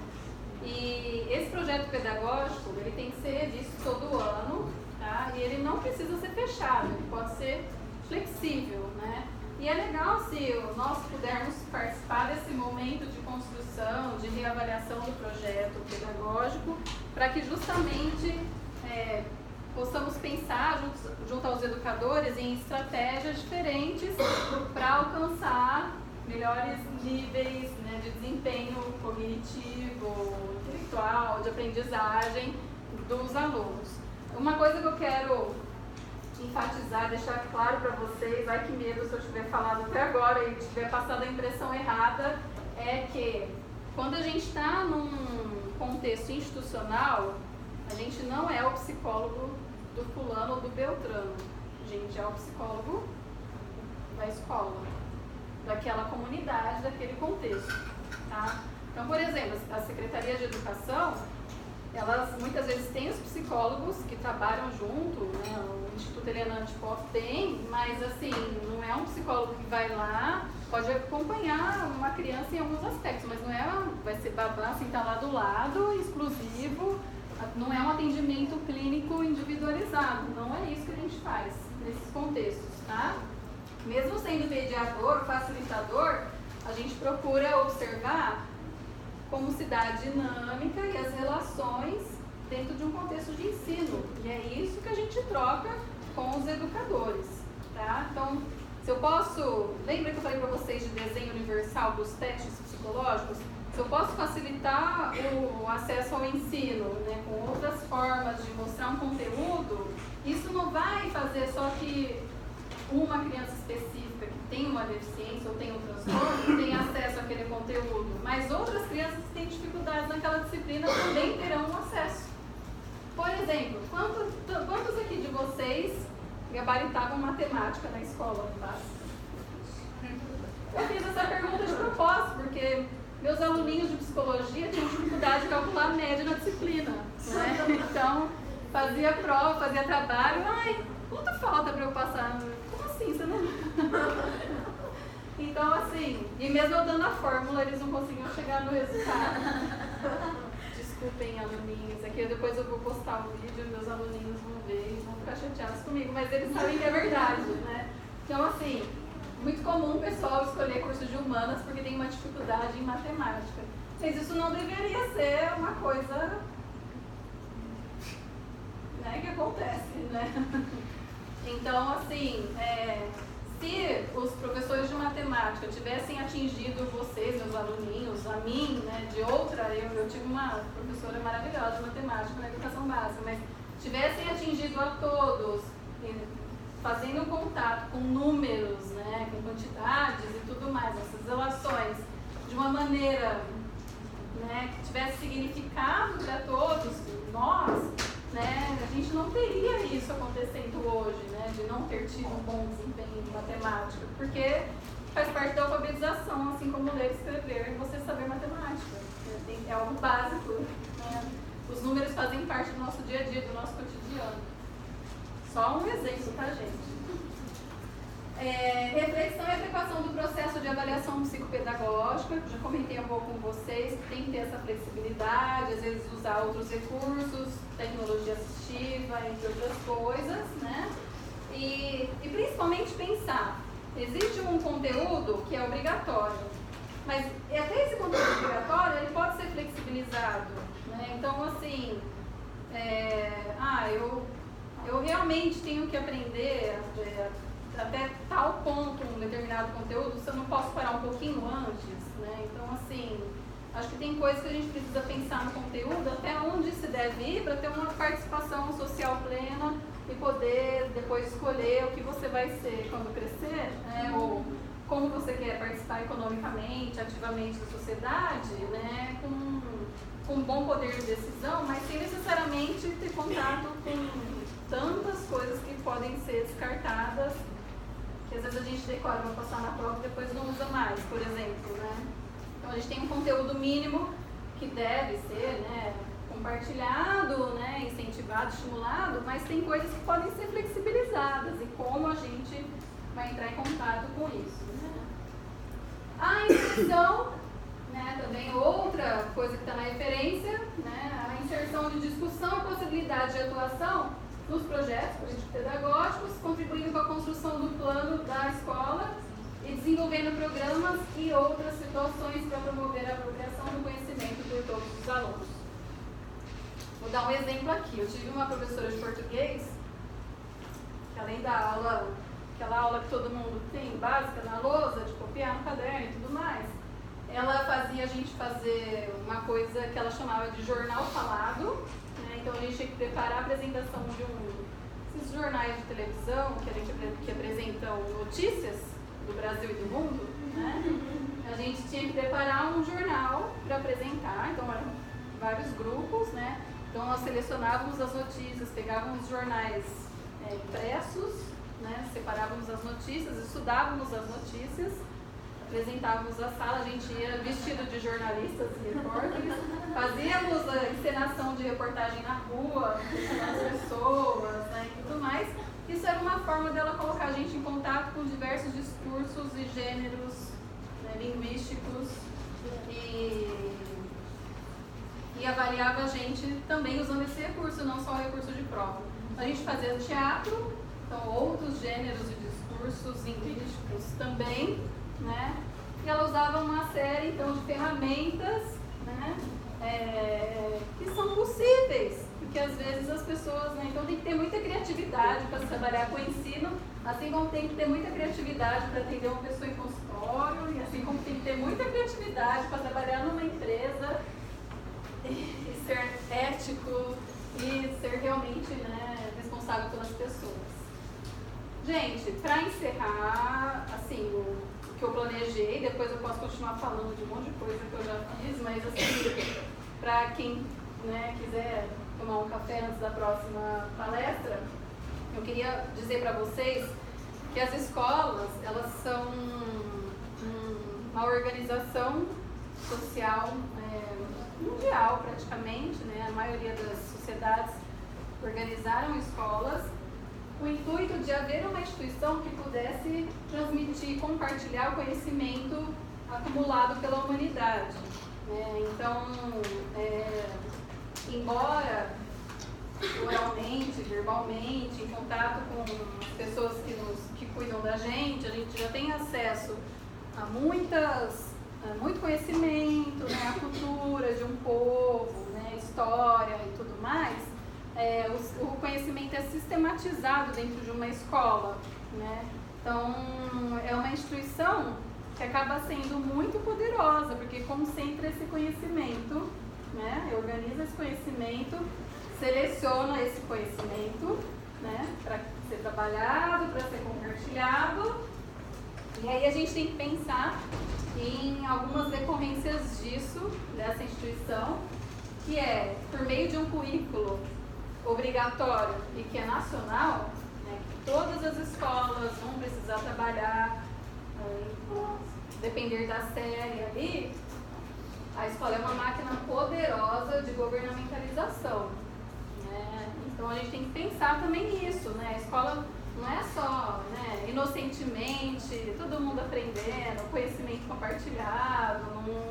A: E esse projeto pedagógico, ele tem que ser visto todo ano, tá? E ele não precisa ser fechado, ele pode ser flexível, né? E é legal se nós pudermos participar desse momento de construção, de reavaliação do projeto pedagógico, para que justamente possamos pensar junto aos educadores em estratégias diferentes para alcançar melhores níveis, né, de desempenho cognitivo, intelectual, de aprendizagem dos alunos. Uma coisa que eu quero enfatizar, deixar claro para vocês, ai que medo se eu tiver falado até agora e tiver passado a impressão errada, é que quando a gente está num contexto institucional, a gente não é o psicólogo do fulano ou do Beltrano, a gente é o psicólogo da escola, daquela comunidade, daquele contexto, tá? Então, por exemplo, a Secretaria de Educação, elas muitas vezes têm os psicólogos que trabalham junto, né? O Instituto Helena Antipoff tem, mas assim, não é um psicólogo que vai lá, pode acompanhar uma criança em alguns aspectos, mas não é, vai ser babá, sentar lá do lado, exclusivo, não é um atendimento clínico individualizado, não é isso que a gente faz nesses contextos, tá? Mesmo sendo mediador, facilitador, a gente procura observar como se dá a dinâmica e as relações dentro de um contexto de ensino. E é isso que a gente troca com os educadores, tá? Então, se eu posso... Lembra que eu falei para vocês de desenho universal dos testes psicológicos? Se eu posso facilitar o acesso ao ensino, né, com outras formas de mostrar um conteúdo, isso não vai fazer só que uma criança específica que tem uma deficiência ou tem um transtorno tenha acesso àquele conteúdo, mas outras crianças que têm dificuldades naquela disciplina também terão acesso. Por exemplo, quantos aqui de vocês gabaritavam matemática na escola? Tá? Eu fiz essa pergunta de propósito, porque meus aluninhos de psicologia tinham dificuldade de calcular a média na disciplina, né? Então, fazia prova, fazia trabalho, quanto falta para eu passar? Como assim? Você não... Então, assim, e mesmo eu dando a fórmula, eles não conseguiam chegar no resultado. Desculpem, aluninhos, aqui depois eu vou postar o vídeo, meus aluninhos vão ver, eles vão ficar chateados comigo, mas eles sabem que é verdade, né? Então, assim, muito comum o pessoal escolher curso de humanas porque tem uma dificuldade em matemática. Mas isso não deveria ser uma coisa, né, que acontece, né? Então, assim, se os professores de matemática tivessem atingido vocês, meus aluninhos, a mim, né, de outra, eu tive uma professora maravilhosa de matemática na educação básica, mas tivessem atingido a todos, fazendo contato com números, né, com quantidades e tudo mais, essas relações, de uma maneira, né, que tivesse significado para todos nós, né, a gente não teria isso acontecendo hoje, né, de não ter tido um bom desempenho em matemática, porque faz parte da alfabetização, assim como ler e escrever, e você saber matemática. É algo básico, né? Os números fazem parte do nosso dia a dia, do nosso cotidiano. Só um exemplo, tá, gente? Reflexão e adequação do processo de avaliação psicopedagógica, já comentei um pouco com vocês, que tem que ter essa flexibilidade, às vezes usar outros recursos, tecnologia assistiva, entre outras coisas, né? E principalmente pensar, existe um conteúdo que é obrigatório, mas até esse conteúdo obrigatório, ele pode ser flexibilizado, né? Então, assim, eu realmente tenho que aprender até tal ponto um determinado conteúdo, se eu não posso parar um pouquinho antes, né? Então, assim, acho que tem coisas que a gente precisa pensar no conteúdo, até onde se deve ir para ter uma participação social plena e poder depois escolher o que você vai ser quando crescer, né? Ou como você quer participar economicamente, ativamente da sociedade, né? Com um bom poder de decisão, mas sem necessariamente ter contato com tantas coisas que podem ser descartadas, que às vezes a gente decora para passar na prova e depois não usa mais, por exemplo, né? Então a gente tem um conteúdo mínimo que deve ser, né, compartilhado, né, incentivado, estimulado, mas tem coisas que podem ser flexibilizadas e como a gente vai entrar em contato com isso, né? A inserção, né, também outra coisa que está na referência, né, a inserção de discussão e possibilidade de atuação nos projetos político-pedagógicos, contribuindo com a construção do plano da escola e desenvolvendo programas e outras situações para promover a apropriação do conhecimento por todos os alunos. Vou dar um exemplo aqui. Eu tive uma professora de português, que além da aula, aquela aula que todo mundo tem, básica, na lousa, de copiar no caderno e tudo mais, ela fazia a gente fazer uma coisa que ela chamava de jornal falado, né? Então a gente tinha que preparar a apresentação de esses jornais de televisão que apresentam notícias do Brasil e do mundo, né? A gente tinha que preparar um jornal para apresentar, então eram vários grupos, né? Então nós selecionávamos as notícias, pegávamos os jornais impressos, né? Separávamos as notícias, estudávamos as notícias, apresentávamos a sala, a gente ia vestido de jornalistas e repórteres, fazíamos a encenação de reportagem na rua, com as pessoas, né, e tudo mais. Isso era uma forma dela colocar a gente em contato com diversos discursos e gêneros, né, linguísticos e avaliava a gente também usando esse recurso, não só o recurso de prova. A gente fazia teatro, então outros gêneros e discursos linguísticos também, né? E ela usava uma série então de ferramentas, né, que são possíveis, porque às vezes as pessoas, né, então tem que ter muita criatividade para trabalhar com o ensino, assim como tem que ter muita criatividade para atender uma pessoa em consultório, e assim como tem que ter muita criatividade para trabalhar numa empresa e ser ético e ser realmente, né, responsável pelas pessoas. Gente, para encerrar, assim, o que eu planejei, depois eu posso continuar falando de um monte de coisa que eu já fiz, mas assim, para quem, né, quiser tomar um café antes da próxima palestra, eu queria dizer para vocês que as escolas, elas são uma organização social mundial praticamente, né? A maioria das sociedades organizaram escolas com o intuito de haver uma instituição que pudesse transmitir, compartilhar o conhecimento acumulado pela humanidade, né? Então, embora oralmente, verbalmente, em contato com as pessoas que cuidam da gente, a gente já tem acesso a muito conhecimento, né? A cultura de um povo, né? História e tudo mais. O conhecimento é sistematizado dentro de uma escola, né? Então, é uma instituição que acaba sendo muito poderosa, porque concentra esse conhecimento, né? Organiza esse conhecimento, seleciona esse conhecimento, né? Para ser trabalhado, para ser compartilhado. E aí a gente tem que pensar em algumas decorrências disso, dessa instituição, que é, por meio de um currículo obrigatório e que é nacional, né, que todas as escolas vão precisar trabalhar, depender da série ali, a escola é uma máquina poderosa de governamentalização, né? Então a gente tem que pensar também nisso, né? A escola não é só, né, inocentemente, todo mundo aprendendo, conhecimento compartilhado,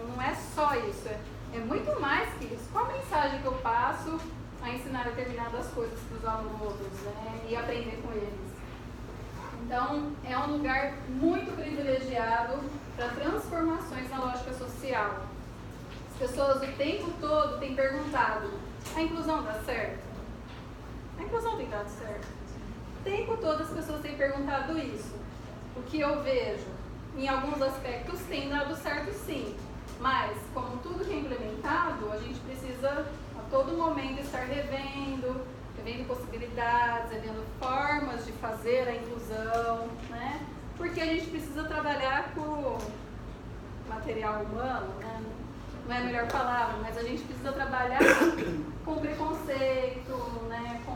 A: não é só isso, é muito mais que isso. Qual a mensagem que eu passo a ensinar determinadas coisas para os alunos, né, e aprender com eles? Então, é um lugar muito privilegiado para transformações na lógica social. As pessoas o tempo todo têm perguntado: a inclusão dá certo? A inclusão tem dado certo? tempo todo as pessoas têm perguntado isso. O que eu vejo, em alguns aspectos, tem dado certo sim. Mas, como tudo que é implementado, a gente precisa a todo momento estar revendo possibilidades, revendo formas de fazer a inclusão, né? Porque a gente precisa trabalhar com material humano, né? Não é a melhor palavra, mas a gente precisa trabalhar com preconceito, né? com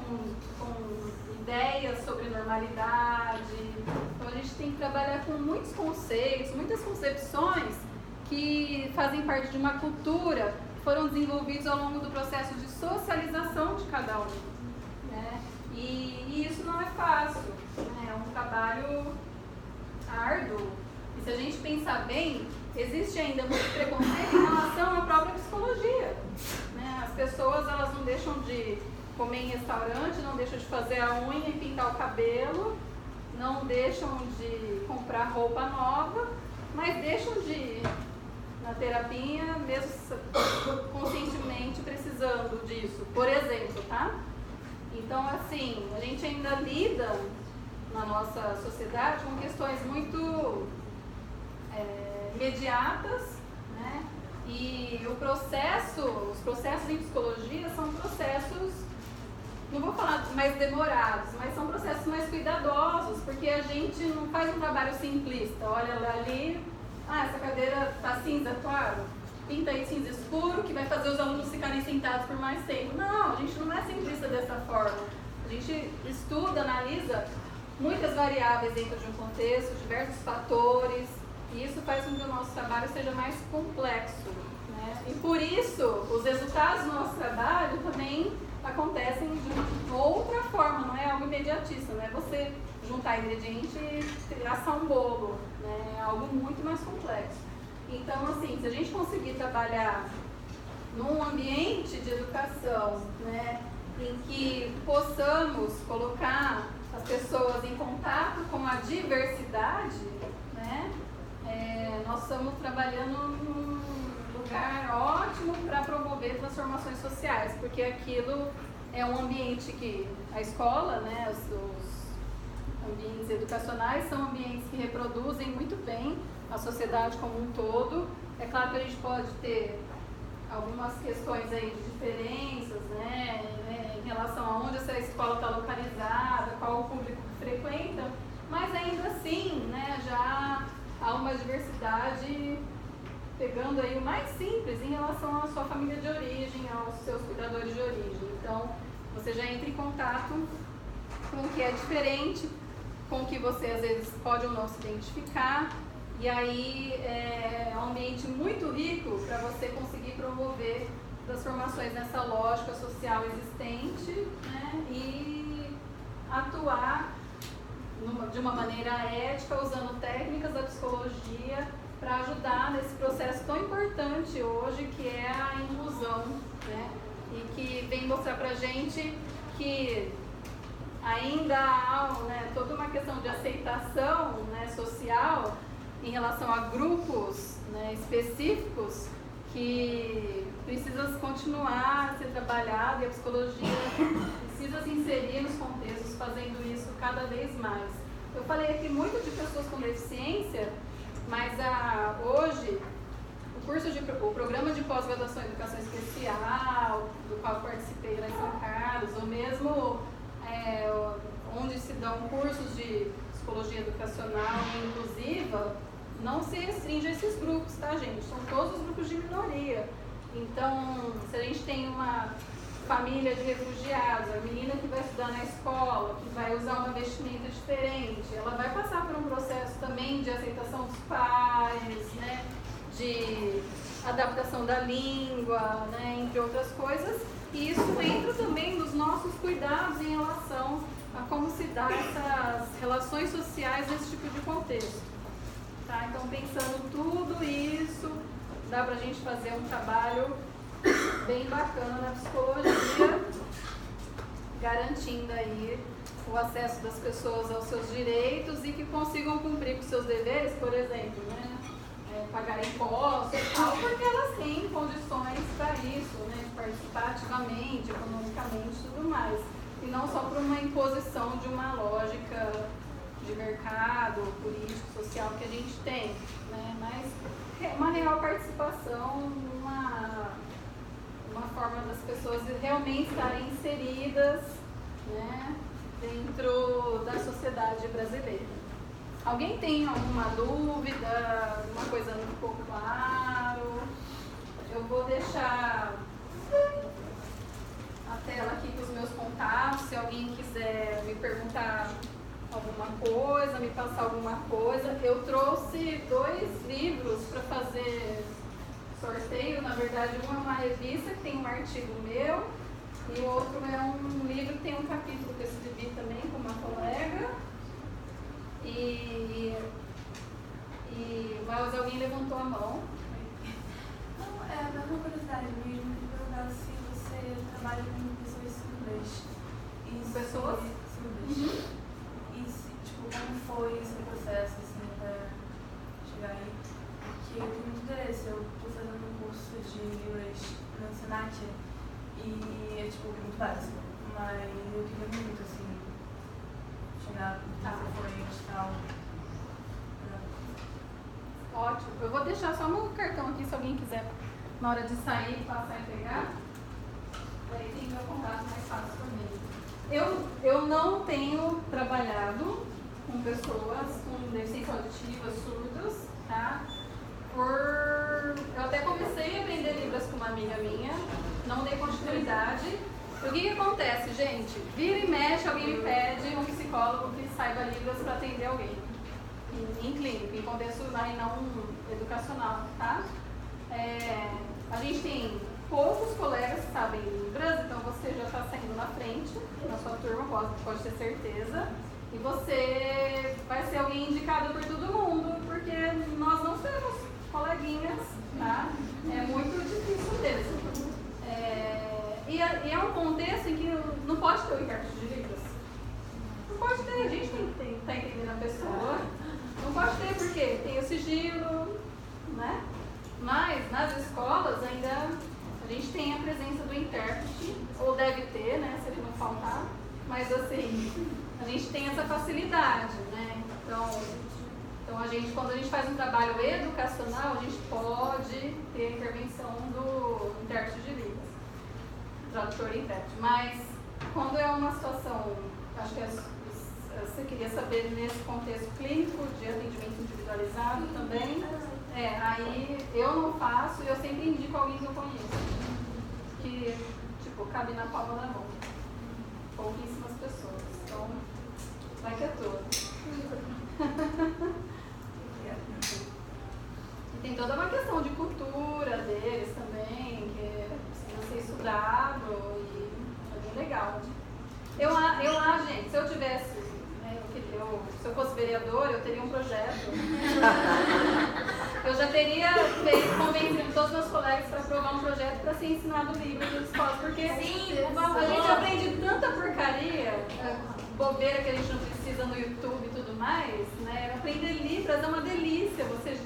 A: ideias sobre normalidade. Então a gente tem que trabalhar com muitos conceitos, muitas concepções que fazem parte de uma cultura que foram desenvolvidos ao longo do processo de socialização de cada um. Né? E isso não é fácil, né? É um trabalho árduo. E se a gente pensar bem, existe ainda muito preconceito em relação à própria psicologia. Né? As pessoas elas não deixam de comer em restaurante, não deixam de fazer a unha e pintar o cabelo, não deixam de comprar roupa nova, mas deixam de ir na terapia, mesmo conscientemente precisando disso, por exemplo, tá? Então, assim, a gente ainda lida na nossa sociedade com questões muito imediatas, né? E os processos em psicologia são processos, não vou falar mais demorados, mas são processos mais cuidadosos, porque a gente não faz um trabalho simplista. Olha ali, essa cadeira está cinza claro, pinta aí cinza escuro, que vai fazer os alunos ficarem sentados por mais tempo. Não, a gente não é simplista dessa forma. A gente estuda, analisa muitas variáveis dentro de um contexto, diversos fatores, e isso faz com que o nosso trabalho seja mais complexo. Né? E por isso, os resultados do nosso trabalho também acontecem de outra forma, não é algo imediatista, não é você juntar ingredientes e assar um bolo, né? É algo muito mais complexo. Então, assim, se a gente conseguir trabalhar num ambiente de educação, né, em que possamos colocar as pessoas em contato com a diversidade, né, nós estamos trabalhando num lugar ótimo para promover transformações sociais, porque aquilo é um ambiente que a escola, né, os ambientes educacionais são ambientes que reproduzem muito bem a sociedade como um todo. É claro que a gente pode ter algumas questões aí de diferenças, né, em relação a onde essa escola está localizada, qual o público que frequenta, mas ainda assim, né, já há uma diversidade pegando aí o mais simples em relação à sua família de origem, aos seus cuidadores de origem. Então, você já entra em contato com o que é diferente, com o que você às vezes pode ou não se identificar, e aí é um ambiente muito rico para você conseguir promover transformações nessa lógica social existente, né, e atuar de uma maneira ética, usando técnicas da psicologia para ajudar nesse processo tão importante hoje que é a inclusão, né, e que vem mostrar para a gente que ainda há, né, toda uma questão de aceitação, né, social em relação a grupos, né, específicos que precisa continuar a ser trabalhado, e a psicologia precisa se inserir nos contextos fazendo isso cada vez mais. Eu falei aqui muito de pessoas com deficiência, mas hoje o programa de pós-graduação em educação especial, do qual participei lá em São Carlos, ou mesmo onde se dão cursos de psicologia educacional e inclusiva, não se restringe a esses grupos, tá, gente? São todos os grupos de minoria. Então, se a gente tem uma família de refugiados, a menina que vai estudar na escola, que vai usar uma vestimenta diferente, ela vai passar por um processo também de aceitação dos pais, né, de adaptação da língua, né, entre outras coisas, e isso entra também nos nossos cuidados em relação a como se dá essas relações sociais nesse tipo de contexto. Tá? Então, pensando tudo isso, dá pra gente fazer um trabalho bem bacana na psicologia, garantindo aí o acesso das pessoas aos seus direitos e que consigam cumprir com seus deveres, por exemplo, né? Pagar impostos e tal, porque elas têm condições para isso, né? De participar ativamente, economicamente e tudo mais. e não só por uma imposição de uma lógica de mercado, político, social que a gente tem, né? Mas uma real participação, uma forma das pessoas realmente estarem inseridas, né, dentro da sociedade brasileira. Alguém tem alguma dúvida, alguma coisa não ficou claro? Eu vou deixar a tela aqui com os meus contatos, se alguém quiser me perguntar alguma coisa, me passar alguma coisa. Eu trouxe 2 livros para fazer sorteio. Na verdade, um é uma revista que tem um artigo meu e o outro é um livro que tem um capítulo que eu escrevi também com uma colega. Mas alguém levantou a mão.
G: Não, é uma curiosidade mesmo, de perguntar se você trabalha com pessoas surdas.
A: Pessoas?
G: Surdas. E se, tipo, como foi esse processo, assim, pra chegar aí? Porque eu tenho muito interesse, eu tô fazendo um curso de Libras no Senac e é, tipo, muito básico. Mas eu queria muito, assim, chegar fluente e tal.
A: Ótimo. Eu vou deixar só meu cartão aqui se alguém quiser, na hora de sair, passar e pegar. Daí tem meu contato mais fácil para mim. Eu não tenho trabalhado com pessoas com deficiência auditiva, surdas, tá? Eu até comecei a aprender Libras com uma amiga minha, não dei continuidade. O que acontece, gente? Vira e mexe, alguém me pede um psicólogo que saiba Libras para atender alguém. Em clínico, em contexto aí não educacional, tá? A gente tem poucos colegas que sabem Libras, então você já está saindo na frente, na sua turma, pode ter certeza. E você vai ser alguém indicado por todo mundo, porque nós não temos coleguinhas, tá? É muito difícil mesmo. E é um contexto em que não pode ter o intérprete de Libras. Não pode ter, a gente tem que estar entendendo a pessoa. Não pode ter porque tem o sigilo, né? Mas nas escolas ainda a gente tem a presença do intérprete, ou deve ter, né? Se ele não faltar. Mas assim, a gente tem essa facilidade, né? Então a gente, quando a gente faz um trabalho educacional, a gente pode ter a intervenção do intérprete de Libras, tradutor e intérprete. Mas quando é uma situação, acho que você queria saber nesse contexto clínico de atendimento individualizado também, aí eu não faço e eu sempre indico alguém que eu conheço, que tipo, cabe na palma da mão. Pouquíssimas pessoas, então vai que é tudo. E tem toda uma questão de cultura deles também, que precisa ser estudado e é bem legal. Eu lá, gente, se eu tivesse, se eu fosse vereador, eu teria um projeto. Eu já teria convencido todos os meus colegas para aprovar um projeto para ser ensinado Libras nas escolas, porque a gente aprende tanta porcaria, bobeira que a gente não precisa no YouTube e tudo mais, né? Aprender Libras é uma delícia, você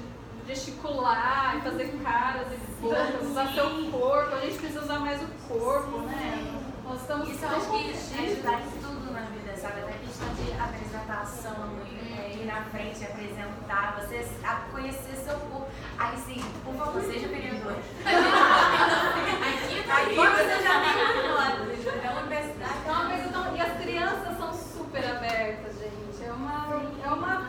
A: gesticular, fazer caras e bocas, usar seu corpo, a gente precisa usar mais o corpo, né? Nós estamos
E: isso acho que ajudar em tudo na vida, sabe? Até questão de apresentação, ir na frente, apresentar, você conhecer seu corpo. Aí sim, por favor, seja vereador. Aqui você já tem uma universidade.
A: E as crianças são super abertas, gente. É uma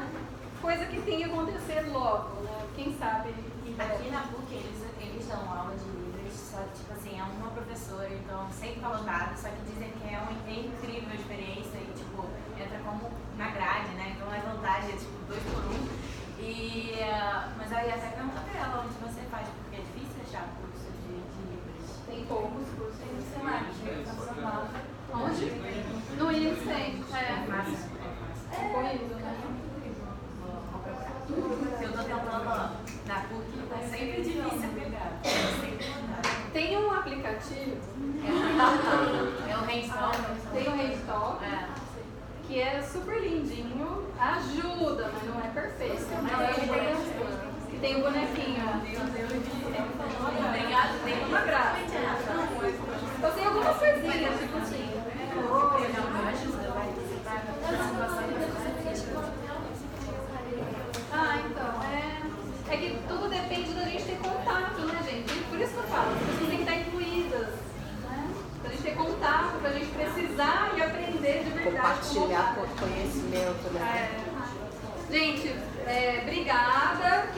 A: coisa que tem que acontecer logo, né? Quem sabe.
E: Aqui na PUC eles dão aula de Libras, só que tipo assim, é uma professora, então sempre tá lotado, só que dizem que é uma incrível experiência e tipo, entra como na grade, né? Então a vantagem é tipo 2 por 1. Mas aí até pergunta pra ela onde você faz, porque é difícil achar curso de Libras.
A: Tem poucos cursos
E: Tem no Senac, em São Paulo.
A: Onde? No INSS tem.
E: Massa.
A: Corrido, né?
E: Eu tô tentando na PUC, é sempre difícil pegar.
A: Tem um aplicativo.
E: É o Handstop.
A: Tem o Handstop. Que é super lindinho, ajuda, mas não é perfeito. Mas ele tem um bonequinho. Obrigada, tem uma graça. Eu tenho algumas coisinhas, tipo assim.
B: compartilhar conhecimento, né?
A: Gente, obrigada.